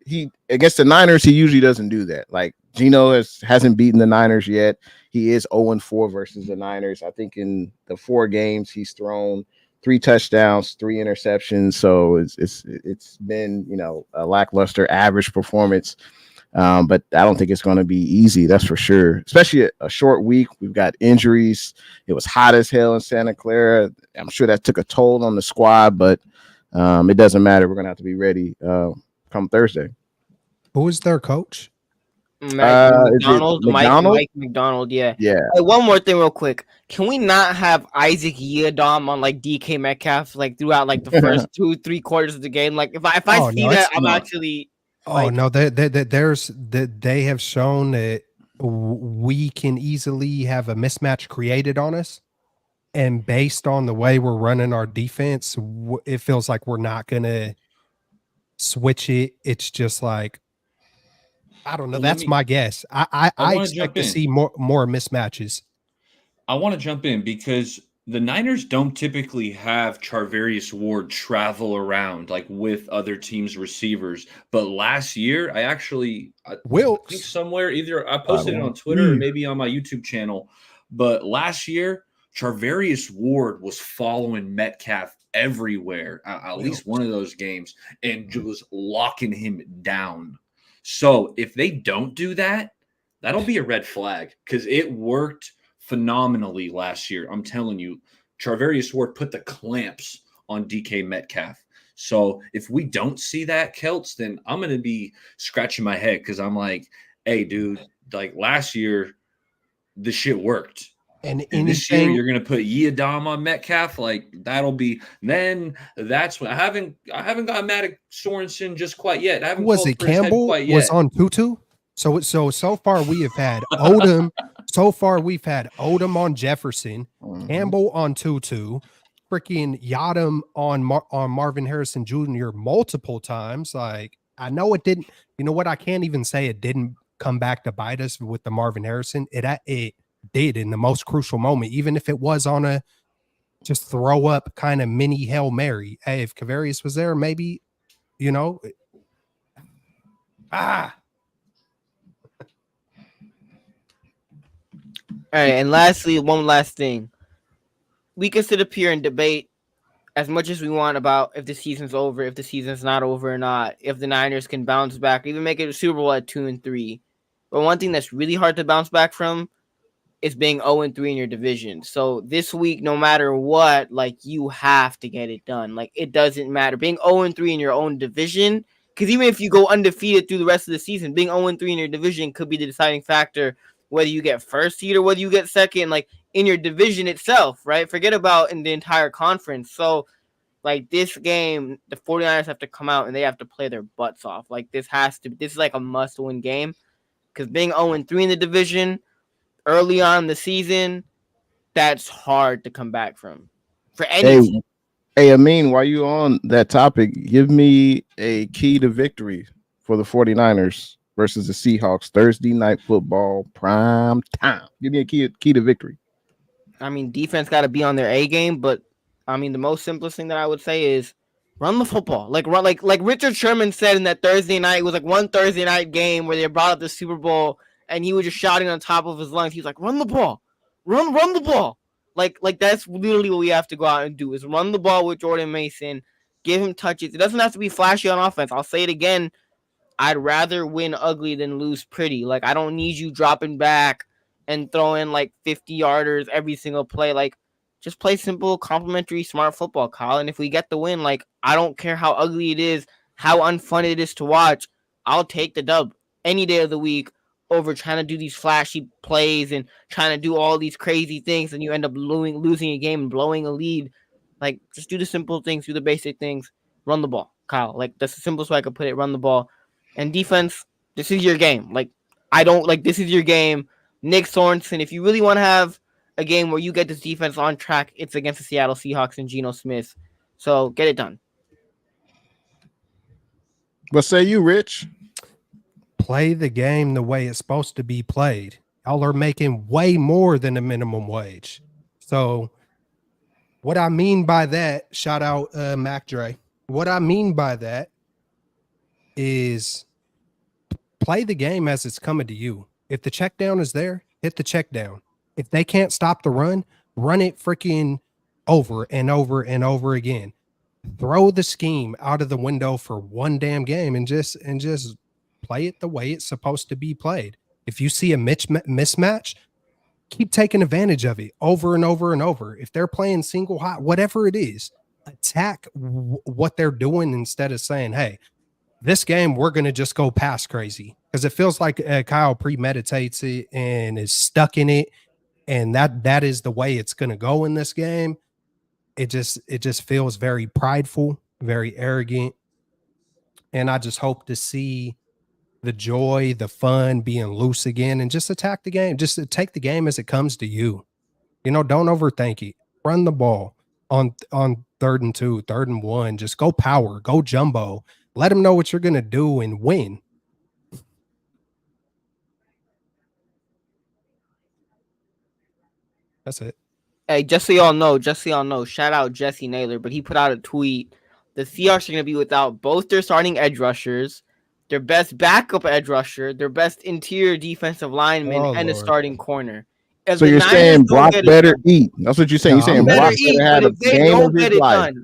Speaker 1: he against the Niners, he usually doesn't do that. Like Geno hasn't beaten the Niners yet. He is 0-4 versus the Niners. I think in the 4 games he's thrown 3 touchdowns, 3 interceptions. So it's been a lackluster average performance. But I don't think it's going to be easy. That's for sure. Especially a short week. We've got injuries. It was hot as hell in Santa Clara. I'm sure that took a toll on the squad, but it doesn't matter. We're going to have to be ready come Thursday.
Speaker 2: Who is their coach?
Speaker 4: McDonald?
Speaker 1: Mike
Speaker 4: McDonald. Yeah.
Speaker 1: Yeah.
Speaker 4: Hey, one more thing real quick. Can we not have Isaac Yiadom on like DK Metcalf like throughout like the first 2-3 quarters of the game? Like if I see that, I'm actually...
Speaker 2: they have shown that we can easily have a mismatch created on us, and based on the way we're running our defense, it feels like we're not gonna switch it. It's just like I don't know. That's my guess. I expect to see more mismatches.
Speaker 3: I want to jump in because the Niners don't typically have Charvarius Ward travel around like with other teams' receivers. But last year, I think somewhere either I posted it on Twitter or maybe on my YouTube channel. But last year, Charvarius Ward was following Metcalf everywhere, at least one of those games, and was locking him down. So if they don't do that, that'll be a red flag because it worked phenomenally last year. I'm telling you, Charvarius Ward put the clamps on DK Metcalf. So if we don't see that, Celts, then I'm going to be scratching my head because I'm like, hey, dude, like last year, the shit worked. And this year, you're going to put Yiadom on Metcalf. Like that'll be then. That's when I haven't got mad at Sorensen just quite yet. I haven't.
Speaker 2: Was it Campbell quite yet. Was on Tutu? So far we have had Odom. So far we've had Odom on Jefferson, Campbell on Tutu, freaking Yadam on Marvin Harrison Jr. multiple times. Like I know it didn't. You know what? I can't even say it didn't come back to bite us with the Marvin Harrison. It did in the most crucial moment, even if it was on a just throw up kind of mini Hail Mary. Hey, if Kavarius was there, maybe All
Speaker 4: right, and lastly, one last thing. We can sit up here and debate as much as we want about if the season's over, if the season's not over or not, if the Niners can bounce back, even make it a Super Bowl at 2-3. But one thing that's really hard to bounce back from is being 0-3 in your division. So this week, no matter what, like you have to get it done. Like it doesn't matter. Being 0-3 in your own division, because even if you go undefeated through the rest of the season, being 0-3 in your division could be the deciding factor whether you get first seed or whether you get second, like in your division itself, right? Forget about in the entire conference. So like this game, the 49ers have to come out and they have to play their butts off. Like this is like a must-win game because being 0-3 in the division early on in the season, that's hard to come back from for any team.
Speaker 1: Hey, Amin, while you on that topic, give me a key to victory for the 49ers versus the Seahawks Thursday night football prime time. Give me a key to victory.
Speaker 4: I mean, defense got to be on their A game, but I mean, the most simplest thing that I would say is run the football. Like run, like Richard Sherman said in that Thursday night. It was like one Thursday night game where they brought up the Super Bowl, and he was just shouting on top of his lungs. He was like, "Run the ball, run the ball." Like that's literally what we have to go out and do is run the ball with Jordan Mason, give him touches. It doesn't have to be flashy on offense. I'll say it again. I'd rather win ugly than lose pretty. Like, I don't need you dropping back and throwing like 50 yarders every single play. Like, just play simple, complimentary, smart football, Kyle. And if we get the win, like, I don't care how ugly it is, how unfun it is to watch. I'll take the dub any day of the week over trying to do these flashy plays and trying to do all these crazy things, and you end up losing a game and blowing a lead. Like, just do the simple things, do the basic things, run the ball, Kyle. Like, that's the simplest way I could put it, run the ball. And defense, this is your game. Like, this is your game. Nick Sorensen, if you really want to have a game where you get this defense on track, it's against the Seattle Seahawks and Geno Smith. So get it done.
Speaker 1: What say you, Rich?
Speaker 2: Play the game the way it's supposed to be played. Y'all are making way more than the minimum wage. So what I mean by that, shout out Mac Dre. What I mean by that is play the game as it's coming to you. If the check down is there, hit the check down. If they can't stop the run, run it freaking over and over and over again. Throw the scheme out of the window for one damn game and just play it the way it's supposed to be played. If you see a mismatch, keep taking advantage of it over and over and over. If they're playing single high, whatever it is, attack what they're doing instead of saying, hey, this game, we're going to just go pass crazy, because it feels like Kyle premeditates it and is stuck in it. And that is the way it's going to go in this game. It just feels very prideful, very arrogant. And I just hope to see the joy, the fun, being loose again, and just attack the game. Just take the game as it comes to you. You know, don't overthink it. Run the ball on 3rd and 2, 3rd and 1. Just go power, go jumbo. Let them know what you're going to do and win. That's it.
Speaker 4: Hey, just so y'all know, shout out Jesse Naylor, but he put out a tweet. The Seahawks are going to be without both their starting edge rushers, their best backup edge rusher, their best interior defensive lineman, and a starting corner. If
Speaker 1: So you're saying Brock better eat. That's what you're saying. You're saying Brock better had a game of his life.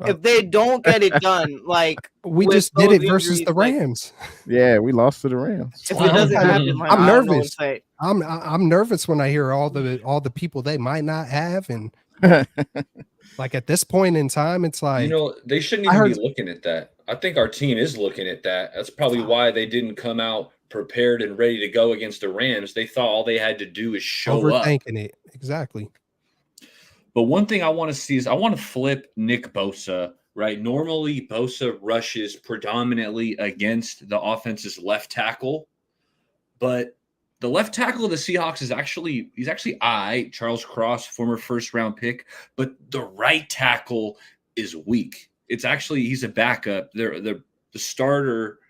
Speaker 4: If they don't get it done, like
Speaker 2: we just did it versus the Rams.
Speaker 1: Yeah, we lost to the Rams.
Speaker 4: If it doesn't happen, like,
Speaker 2: I'm nervous. I'm nervous when I hear all the people they might not have, and like at this point in time, it's like,
Speaker 3: you know, they shouldn't even be looking at that. I think our team is looking at that. That's probably why they didn't come out prepared and ready to go against the Rams. They thought all they had to do is show up.
Speaker 2: Overthinking it. Exactly.
Speaker 3: But one thing I want to see is I want to flip Nick Bosa, right? Normally, Bosa rushes predominantly against the offense's left tackle, but the left tackle of the Seahawks is actually Charles Cross, former first-round pick, but the right tackle is weak. It's actually he's a backup. The starter,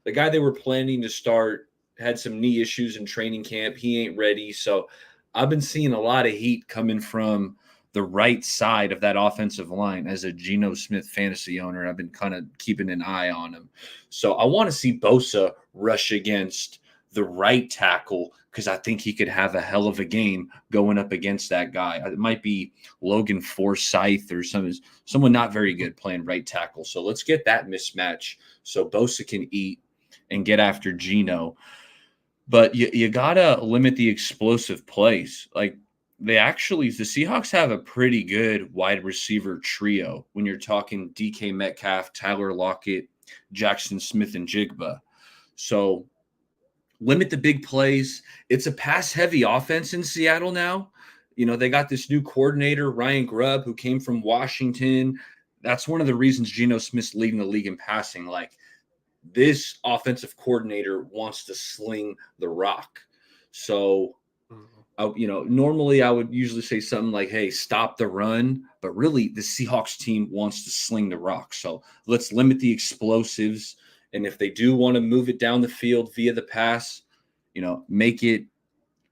Speaker 3: the guy they were planning to start, had some knee issues in training camp. He ain't ready. So I've been seeing a lot of heat coming from the right side of that offensive line. As a Geno Smith fantasy owner, I've been kind of keeping an eye on him. So I want to see Bosa rush against the right tackle, because I think he could have a hell of a game going up against that guy. It might be Logan Forsythe or someone not very good playing right tackle. So let's get that mismatch so Bosa can eat and get after Geno. But you got to limit the explosive plays. Like, the Seahawks have a pretty good wide receiver trio when you're talking DK Metcalf, Tyler Lockett, Jackson Smith, and Jigba. So limit the big plays. It's a pass-heavy offense in Seattle now. You know, they got this new coordinator, Ryan Grubb, who came from Washington. That's one of the reasons Geno Smith's leading the league in passing. Like, this offensive coordinator wants to sling the rock. So Normally I would usually say something like, hey, stop the run. But really, the Seahawks team wants to sling the rock. So let's limit the explosives. And if they do want to move it down the field via the pass, make it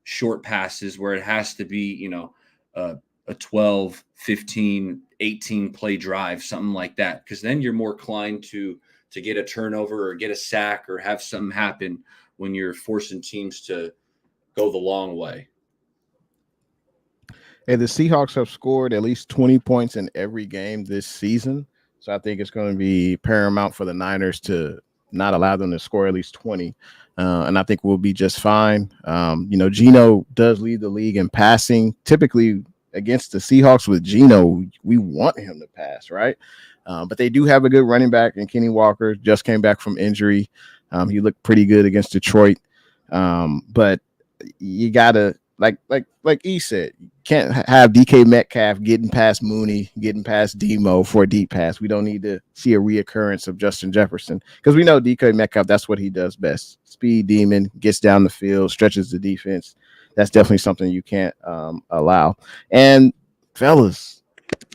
Speaker 3: short passes where it has to be, a 12, 15, 18 play drive, something like that. Because then you're more inclined to get a turnover or get a sack or have something happen when you're forcing teams to go the long way.
Speaker 1: Hey, the Seahawks have scored at least 20 points in every game this season. So I think it's going to be paramount for the Niners to not allow them to score at least 20. And I think we'll be just fine. Geno does lead the league in passing. Typically against the Seahawks with Geno, we want him to pass, right? But they do have a good running back in Kenny Walker, just came back from injury. He looked pretty good against Detroit. But you got to, like E said, you can't have DK Metcalf getting past Mooney, getting past Demo for a deep pass. We don't need to see a reoccurrence of Justin Jefferson because we know DK Metcalf, that's what he does best. Speed demon, gets down the field, stretches the defense. That's definitely something you can't allow. And fellas,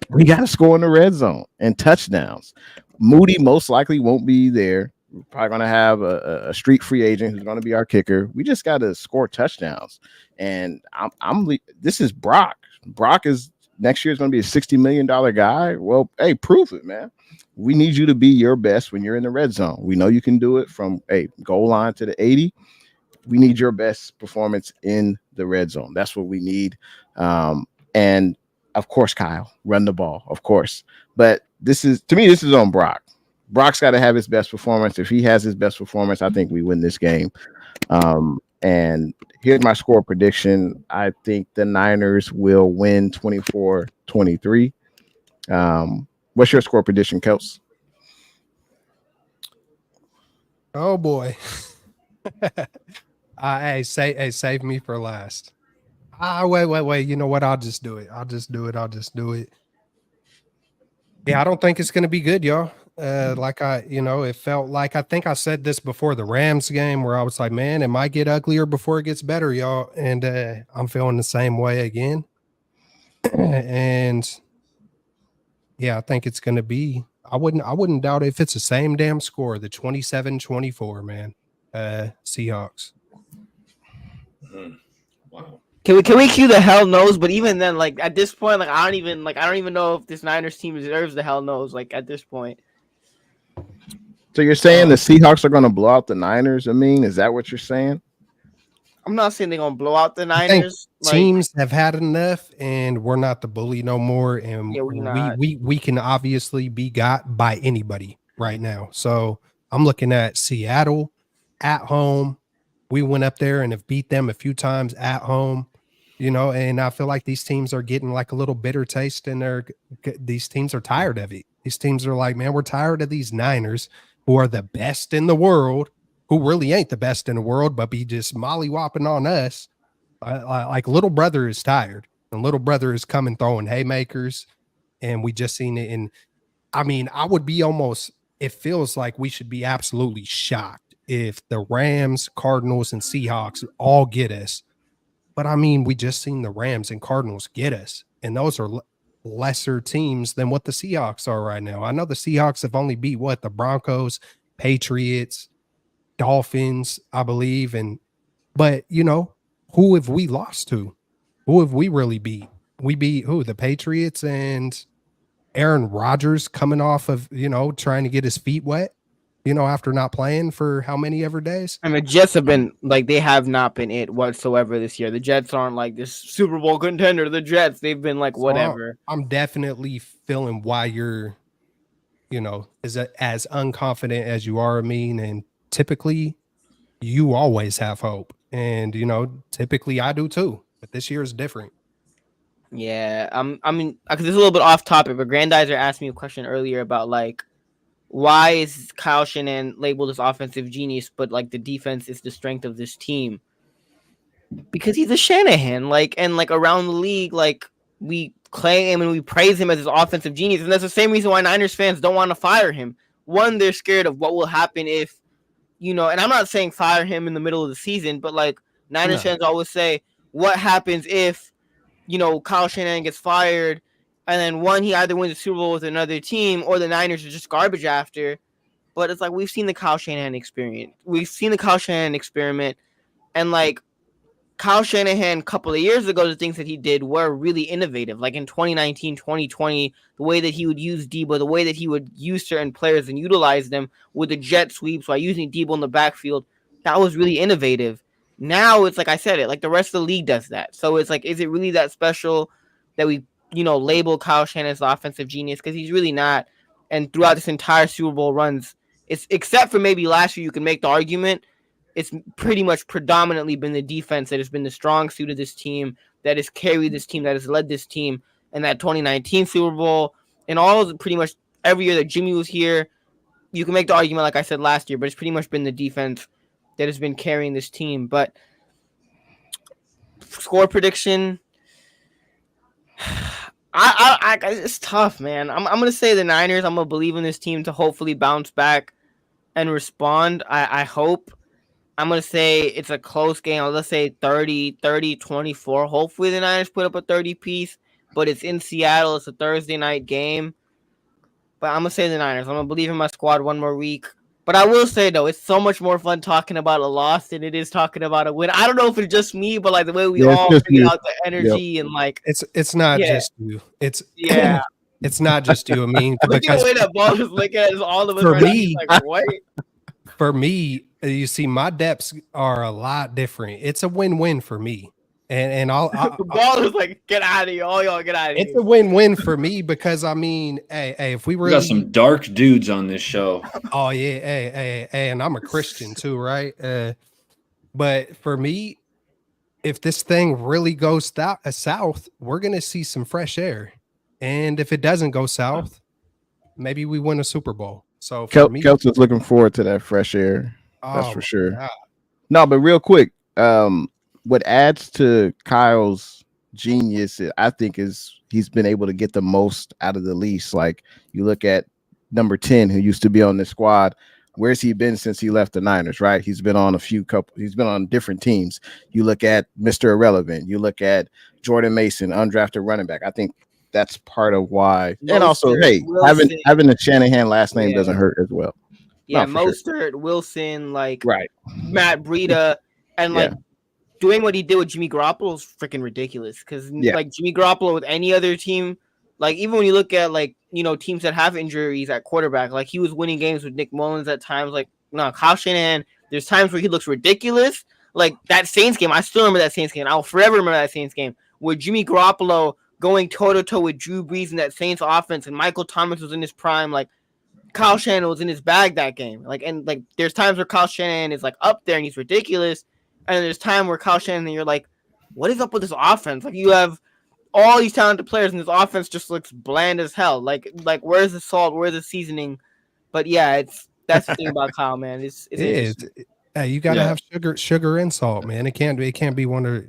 Speaker 1: we got to score in the red zone and touchdowns. Moody most likely won't be there. We're probably going to have a street free agent who's going to be our kicker. We just got to score touchdowns. And this is Brock. Brock is next year is going to be a $60 million guy. Well, hey, prove it, man. We need you to be your best when you're in the red zone. We know you can do it from goal line to the 80. We need your best performance in the red zone. That's what we need. And of course, Kyle, run the ball, of course. But this is on Brock. Brock's got to have his best performance. If he has his best performance, I think we win this game. And here's my score prediction. I think the Niners will win 24-23. What's your score prediction, Kels?
Speaker 2: Oh boy. Save me for last. Wait. You know what? I'll just do it. Yeah, I don't think it's going to be good, y'all. It felt like, I think I said this before the Rams game where I was like, man, it might get uglier before it gets better, y'all. And I'm feeling the same way again. And yeah, I think it's going to be, I wouldn't doubt it if it's the same damn score, the 27-24, man. Seahawks.
Speaker 3: Wow.
Speaker 4: Can we cue the hell knows? But even then, like at this point, like I don't even know if this Niners team deserves the hell knows. Like at this point.
Speaker 1: So you're saying the Seahawks are going to blow out the Niners? I mean, is that what you're saying?
Speaker 4: I'm not saying they're going to blow out the Niners.
Speaker 2: Teams have had enough, and we're not the bully no more. And
Speaker 4: yeah,
Speaker 2: we can obviously be got by anybody right now. So I'm looking at Seattle at home. We went up there and have beat them a few times at home, and I feel like these teams are getting like a little bitter taste, and these teams are tired of it. These teams are like, man, we're tired of these Niners who are the best in the world, who really ain't the best in the world, but be just mollywopping on us. Like little brother is tired, and little brother is coming throwing haymakers, and we just seen it. And I mean, I would be almost, it feels like we should be absolutely shocked if the Rams, Cardinals, and Seahawks all get us. But I mean, we just seen the Rams and Cardinals get us, and those are lesser teams than what the Seahawks are right now. I know the Seahawks have only beat the Broncos, Patriots, Dolphins, I believe. But who have we lost to? Who have we really beat? We beat who? The Patriots and Aaron Rodgers coming off of, trying to get his feet wet, after not playing for how many ever days.
Speaker 4: I mean, Jets have been like, they have not been it whatsoever this year. The Jets aren't like this Super Bowl contender. The Jets, they've been like whatever.
Speaker 2: So I'm definitely feeling why you're, as unconfident as you are, and typically you always have hope. And, typically I do too, but this year is different.
Speaker 4: Yeah. I mean, because it's a little bit off topic, but Grandizer asked me a question earlier about like, why is Kyle Shanahan labeled as offensive genius, but like the defense is the strength of this team? Because he's a Shanahan, and around the league, we claim and we praise him as his offensive genius, and that's the same reason why Niners fans don't want to fire him. One, they're scared of what will happen if, and I'm not saying fire him in the middle of the season, but like Niners fans always say, what happens if, Kyle Shanahan gets fired and then he either wins the Super Bowl with another team or the Niners are just garbage after. But it's like we've seen the Kyle Shanahan experience. We've seen the Kyle Shanahan experiment, and like Kyle Shanahan a couple of years ago, the things that he did were really innovative. Like in 2019, 2020, the way that he would use Debo, the way that he would use certain players and utilize them with the jet sweeps while using Debo in the backfield, that was really innovative. Now it's like I said it, like the rest of the league does that. So it's like, is it really that special that we, label Kyle Shanahan as the offensive genius? Because he's really not. And throughout this entire Super Bowl runs, it's except for maybe last year, you can make the argument. It's pretty much predominantly been the defense that has been the strong suit of this team, that has carried this team, that has led this team in that 2019 Super Bowl. And pretty much every year that Jimmy was here, you can make the argument, like I said last year, but it's pretty much been the defense that has been carrying this team. But score prediction, it's tough, man. I'm going to say the Niners. I'm going to believe in this team to hopefully bounce back and respond. I hope. I'm going to say it's a close game. Let's say 30-24. Hopefully the Niners put up a 30-piece, but it's in Seattle. It's a Thursday night game. But I'm going to say the Niners. I'm going to believe in my squad one more week. But I will say, though, it's so much more fun talking about a loss than it is talking about a win. I don't know if it's just me, but like the way we all bring out the energy and like
Speaker 2: it's not just you. It's it's not just you. I mean,
Speaker 4: look at the way that ball is looking at us, all of us.
Speaker 2: For me,
Speaker 4: like, what?
Speaker 2: For me, you see, my depths are a lot different. It's a win-win for me, and
Speaker 4: the ball is like, get out of here, all y'all, get out of here.
Speaker 2: It's a win-win for me because I mean, hey, if we really
Speaker 3: got some dark dudes on this show.
Speaker 2: Oh yeah, hey, and I'm a Christian too, right? But for me, if this thing really goes south, we're gonna see some fresh air, and if it doesn't go south, maybe we win a Super Bowl. So for me,
Speaker 1: Kelton's looking forward to that fresh air. That's for sure.
Speaker 2: God.
Speaker 1: No, but real quick, what adds to Kyle's genius, I think, is he's been able to get the most out of the least. Like you look at number 10, who used to be on the squad. Where's he been since he left the Niners, right? He's been on he's been on different teams. You look at Mr. Irrelevant. You look at Jordan Mason, undrafted running back. I think that's part of why. And also, hey, having the Shanahan last name doesn't hurt as well.
Speaker 4: Yeah, Mostert, Wilson, like
Speaker 1: right,
Speaker 4: Matt Breida, and like doing what he did with Jimmy Garoppolo is freaking ridiculous. Because like Jimmy Garoppolo with any other team, like even when you look at like teams that have injuries at quarterback, like he was winning games with Nick Mullins at times. Like Kyle Shanahan, there's times where he looks ridiculous. Like that Saints game, I still remember that Saints game. I'll forever remember that Saints game where Jimmy Garoppolo going toe-to-toe with Drew Brees in that Saints offense, and Michael Thomas was in his prime. Like Kyle Shanahan was in his bag that game. Like, and like there's times where Kyle Shanahan is like up there and he's ridiculous, and then there's time where Kyle Shanahan and you're like, what is up with this offense? Like you have all these talented players and this offense just looks bland as hell. Like where's the salt? Where's the seasoning? But yeah, that's the thing about Kyle, man. It is.
Speaker 2: Hey, you gotta have sugar and salt, man. It can't be one or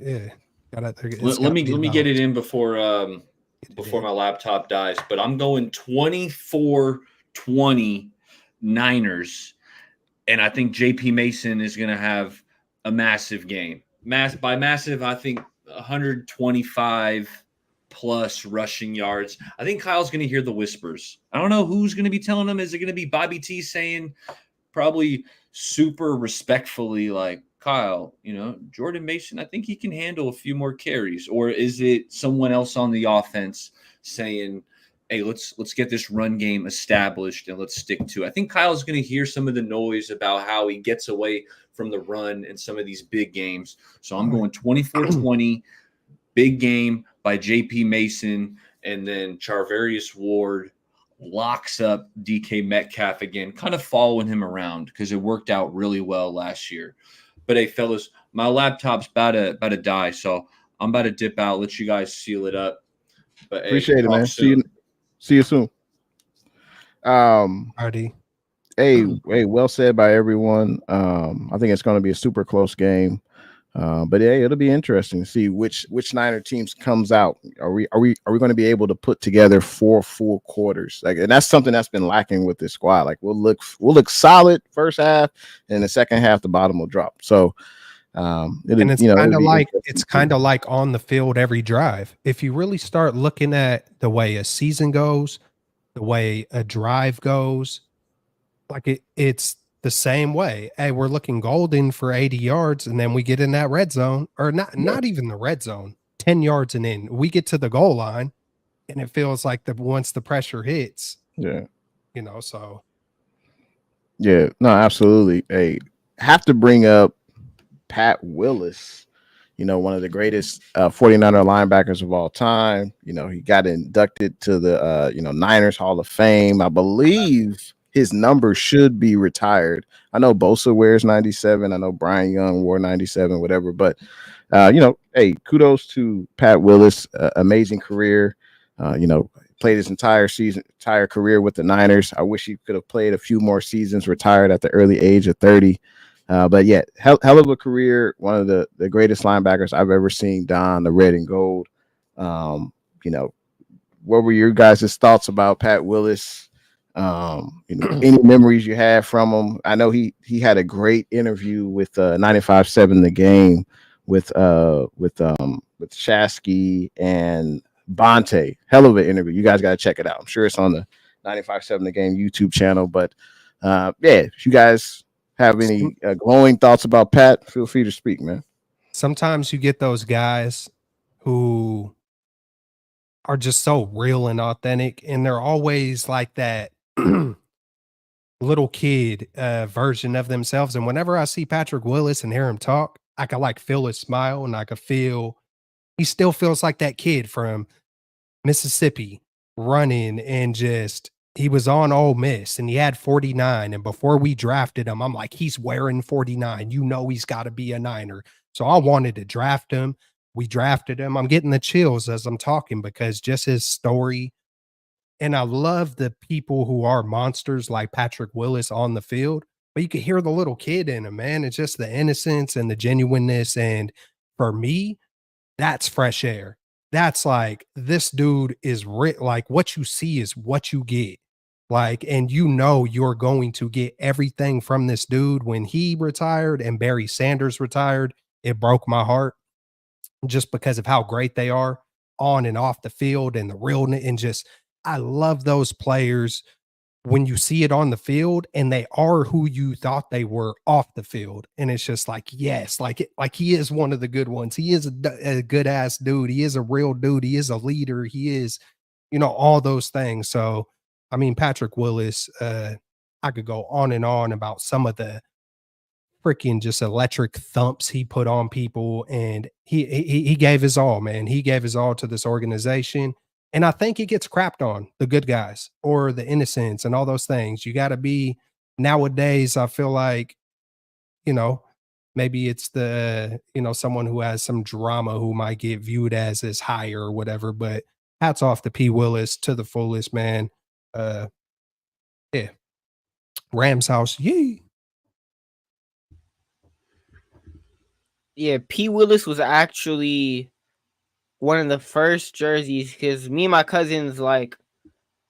Speaker 3: Let me get it in before my laptop dies. But I'm going 24-20 Niners, and I think JP Mason is going to have a massive game. By massive, I think 125 plus rushing yards. I think Kyle's going to hear the whispers. I don't know who's going to be telling him. Is it going to be Bobby T saying, probably super respectfully, like, Kyle, Jordan Mason, I think he can handle a few more carries? Or is it someone else on the offense saying, hey, let's get this run game established and let's stick to it? I think Kyle's going to hear some of the noise about how he gets away from the run in some of these big games. So I'm going 24-20, big game by JP Mason, and then Charvarius Ward locks up DK Metcalf again, kind of following him around because it worked out really well last year. But hey, fellas, my laptop's about to die, so I'm about to dip out. Let you guys seal it up. But
Speaker 1: appreciate it, man. See you soon.
Speaker 2: Party.
Speaker 1: Hey, well said by everyone. I think it's going to be a super close game. But hey, it'll be interesting to see which Niner teams comes out. Are we going to be able to put together 4 full quarters? Like, and that's something that's been lacking with this squad. Like we'll look solid first half, and the second half the bottom will drop. So
Speaker 2: And it's kind of like on the field every drive. If you really start looking at the way a season goes, the way a drive goes, like it's the same way. Hey, we're looking golden for 80 yards, and then we get in that red zone, or not even the red zone, 10 yards and in. We get to the goal line, and it feels like once the pressure hits, so
Speaker 1: yeah, no, absolutely. Hey, have to bring up Pat Willis, one of the greatest 49er linebackers of all time. He got inducted to the Niners Hall of Fame. I believe his number should be retired. I know Bosa wears 97. I know Brian Young wore 97, whatever. But hey, kudos to Pat Willis. Amazing career. Played his entire career with the Niners. I wish he could have played a few more seasons, retired at the early age of 30. But yeah, hell of a career. One of the greatest linebackers I've ever seen don the red and gold. What were your guys' thoughts about Pat Willis? Any memories you have from him? I know he had a great interview with 95.7 The Game with Shasky and Bonte. Hell of an interview. You guys got to check it out. I'm sure it's on the 95.7 The Game YouTube channel. But if you guys have any glowing thoughts about Pat, feel free to speak, man.
Speaker 2: Sometimes you get those guys who are just so real and authentic, and they're always like that little kid version of themselves. And whenever I see Patrick Willis and hear him talk, I can feel his smile, and I can feel he still feels like that kid from Mississippi running, and he was on Ole Miss and he had 49. And before we drafted him, I'm like, he's wearing 49. He's got to be a Niner. So I wanted to draft him. We drafted him. I'm getting the chills as I'm talking because just his story. And I love the people who are monsters like Patrick Willis on the field, but you can hear the little kid in him, man. It's just the innocence and the genuineness. And for me, that's fresh air. That's like, this dude is like, what you see is what you get. And you're going to get everything from this dude. When he retired and Barry Sanders retired, it broke my heart just because of how great they are on and off the field and the realness. And I love those players when you see it on the field and they are who you thought they were off the field. And it's just like, yes, like he is one of the good ones. He is a good ass dude. He is a real dude. He is a leader. He is, all those things. So, I mean, Patrick Willis, I could go on and on about some of the freaking just electric thumps he put on people. And he gave his all, man. He gave his all to this organization. And I think he gets crapped on, the good guys or the innocents and all those things. You got to be nowadays. I feel like, maybe it's the, someone who has some drama who might get viewed as higher or whatever. But hats off to P. Willis to the fullest, man. Yeah. Rams house. Yee.
Speaker 4: Yeah, P. Willis was actually one of the first jerseys because me and my cousins,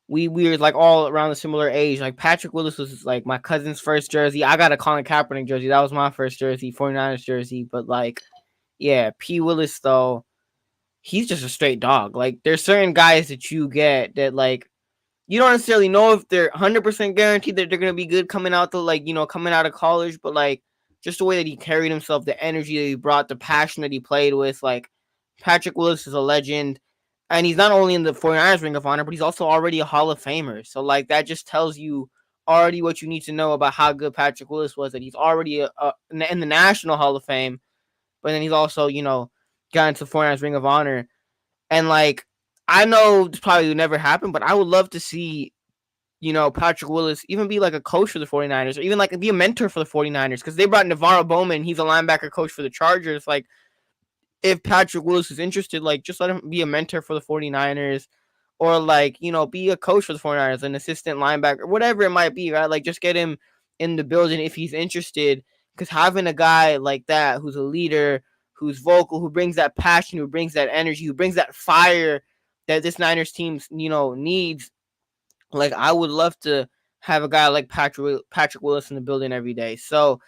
Speaker 4: we were all around a similar age. Like Patrick Willis was my cousin's first jersey. I got a Colin Kaepernick jersey. That was my first jersey, 49ers jersey. But yeah, P. Willis though, he's just a straight dog. There's certain guys that you get that you don't necessarily know if they're 100% guaranteed that they're gonna be good coming out coming out of college, but just the way that he carried himself, the energy that he brought, the passion that he played with, Patrick Willis is a legend, and he's not only in the 49ers Ring of Honor, but he's also already a Hall of Famer. So that just tells you already what you need to know about how good Patrick Willis was, that he's already in the National Hall of Fame, but then he's also, got into the 49ers Ring of Honor. And I know this probably would never happen, but I would love to see, Patrick Willis even be a coach for the 49ers, or even be a mentor for the 49ers, because they brought Navarro Bowman. He's a linebacker coach for the Chargers. If Patrick Willis is interested, just let him be a mentor for the 49ers, or be a coach for the 49ers, an assistant linebacker, whatever it might be, right? Just get him in the building if he's interested, because having a guy like that who's a leader, who's vocal, who brings that passion, who brings that energy, who brings that fire that this Niners team, needs. I would love to have a guy like Patrick Willis in the building every day. So,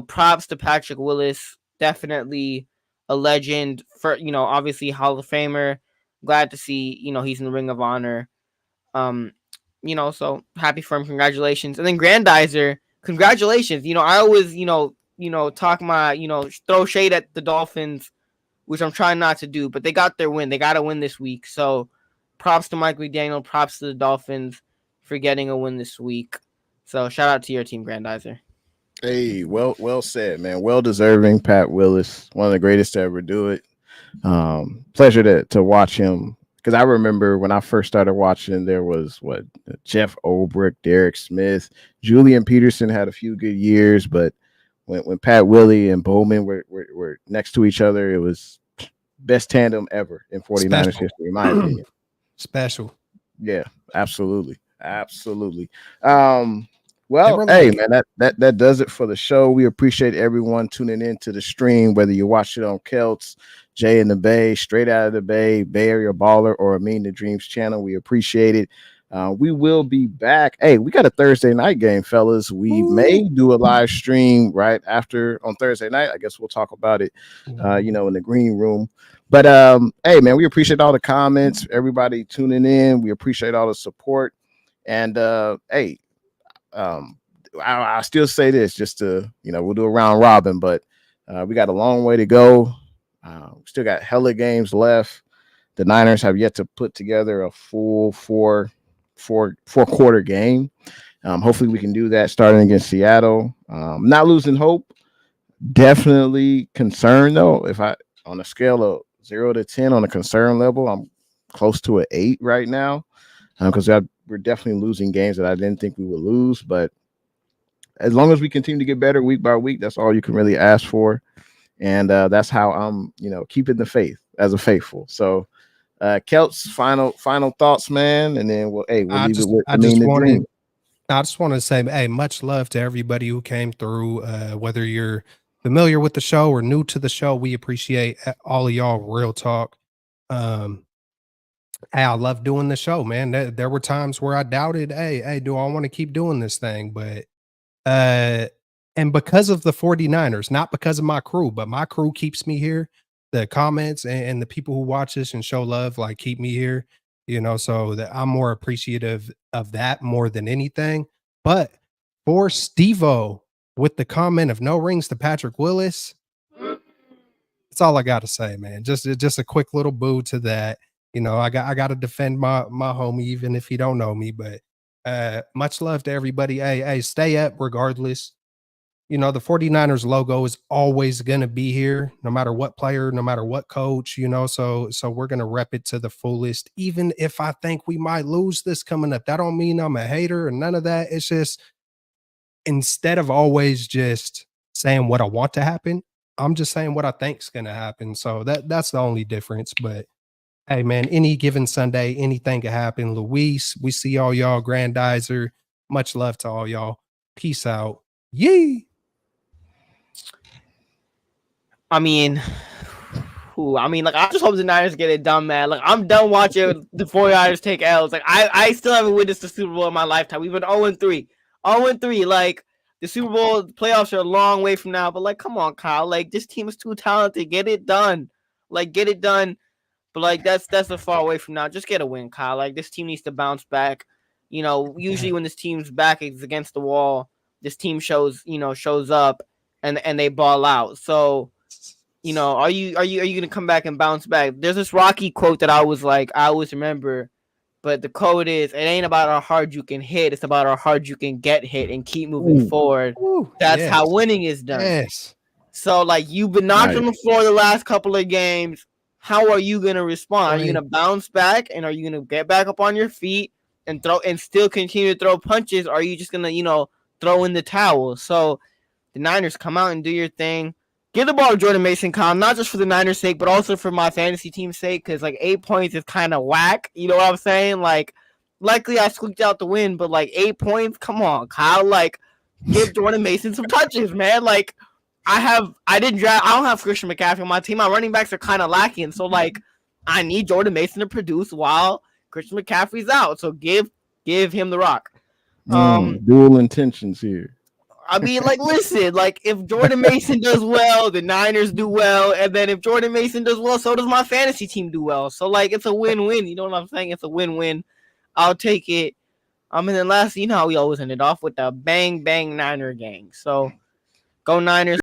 Speaker 4: props to Patrick Willis. definitely a legend for, obviously Hall of Famer. Glad to see, he's in the Ring of Honor. So happy for him. Congratulations. And then Grandizer, congratulations. I always, talk throw shade at the Dolphins, which I'm trying not to do, but they got their win. They got to win this week. So props to Mike McDaniel, props to the Dolphins for getting a win this week. So shout out to your team, Grandizer.
Speaker 1: Hey, well said, man. Well deserving, Pat Willis, one of the greatest to ever do it. Pleasure to watch him, because I remember when I first started watching, there was Jeff Ulbrich, Derek Smith, Julian Peterson had a few good years, but when Pat Willie and Bowman were next to each other, it was best tandem ever in 49ers history, in my opinion.
Speaker 2: Special.
Speaker 1: Yeah, absolutely. Well, hey, man, that does it for the show. We appreciate everyone tuning in to the stream, whether you watch it on Celts, Jay in the Bay, Straight Out of the Bay, Bay Area Baller, or Amin the Dreams channel. We appreciate it. We will be back. Hey, we got a Thursday night game, fellas. We may do a live stream right after on Thursday night. I guess we'll talk about it, in the green room. But hey, man, we appreciate all the comments, everybody tuning in. We appreciate all the support. And hey, I still say this just to, we'll do a round robin, but we got a long way to go. We still got hella games left. The Niners have yet to put together a full four quarter game. Hopefully we can do that starting against Seattle. Not losing hope. Definitely concerned though. If I on a scale of 0 to 10 on a concern level, I'm close to an 8 right now, because we're definitely losing games that I didn't think we would lose. But as long as we continue to get better week by week, that's all you can really ask for. And that's how I'm, keeping the faith as a faithful. So Celts, final thoughts, man, and then we'll leave it with I
Speaker 2: just want to say, hey, much love to everybody who came through. Whether you're familiar with the show or new to the show, we appreciate all of y'all. Real talk. Hey, I love doing the show, man. There were times where I doubted, hey, do I want to keep doing this thing? But and because of the 49ers, not because of my crew, but my crew keeps me here. The comments and the people who watch this and show love, like, keep me here, so that I'm more appreciative of that more than anything. But for Steve-O with the comment of no rings to Patrick Willis, that's all I got to say, man. Just a quick little boo to that. I got to defend my homie, even if he don't know me. But much love to everybody. Hey, stay up regardless. The 49ers logo is always going to be here, no matter what player, no matter what coach, so we're going to rep it to the fullest. Even if I think we might lose this coming up, that don't mean I'm a hater or none of that. It's just, instead of always just saying what I want to happen, I'm just saying what I think's going to happen. So that's the only difference. But hey, man, any given Sunday, anything can happen. Luis, we see all y'all. Grandizer, much love to all y'all. Peace out. Yee.
Speaker 4: I mean, I just hope the Niners get it done, man. Like, I'm done watching the 49ers take L's. Like, I still haven't witnessed the Super Bowl in my lifetime. We've been 0-3. 0-3. Like, the Super Bowl playoffs are a long way from now. But, like, come on, Kyle. Like, this team is too talented. Get it done. Like, get it done. But, like, that's a far away from now. Just get a win, Kyle. Like, this team needs to bounce back. Usually when this team's back is against the wall, this team shows up and they ball out. So, are you gonna come back and bounce back? There's this Rocky quote that I always remember, but the quote is, "It ain't about how hard you can hit; it's about how hard you can get hit and keep moving forward." That's how winning is done.
Speaker 2: Yes.
Speaker 4: So, like, you've been knocked on the floor the last couple of games. How are you gonna respond? Are you gonna bounce back, and are you gonna get back up on your feet and throw and still continue to throw punches? Or are you just gonna throw in the towel? So the Niners, come out and do your thing. Give the ball to Jordan Mason, Kyle, not just for the Niners' sake, but also for my fantasy team's sake, because, like, 8 points is kind of whack. You know what I'm saying? Like, likely I squeaked out the win, but, like, 8 points? Come on, Kyle. Like, give Jordan Mason some touches, man. Like, I don't have Christian McCaffrey on my team. My running backs are kind of lacking. So, like, I need Jordan Mason to produce while Christian McCaffrey's out. So give him the rock.
Speaker 1: Dual intentions here.
Speaker 4: I mean, like, listen, like, if Jordan Mason does well, the Niners do well, and then if Jordan Mason does well, so does my fantasy team do well. So, like, it's a win-win. You know what I'm saying? It's a win-win. I'll take it. And then last, you know how we always ended off with the bang, bang Niner gang. So, go Niners.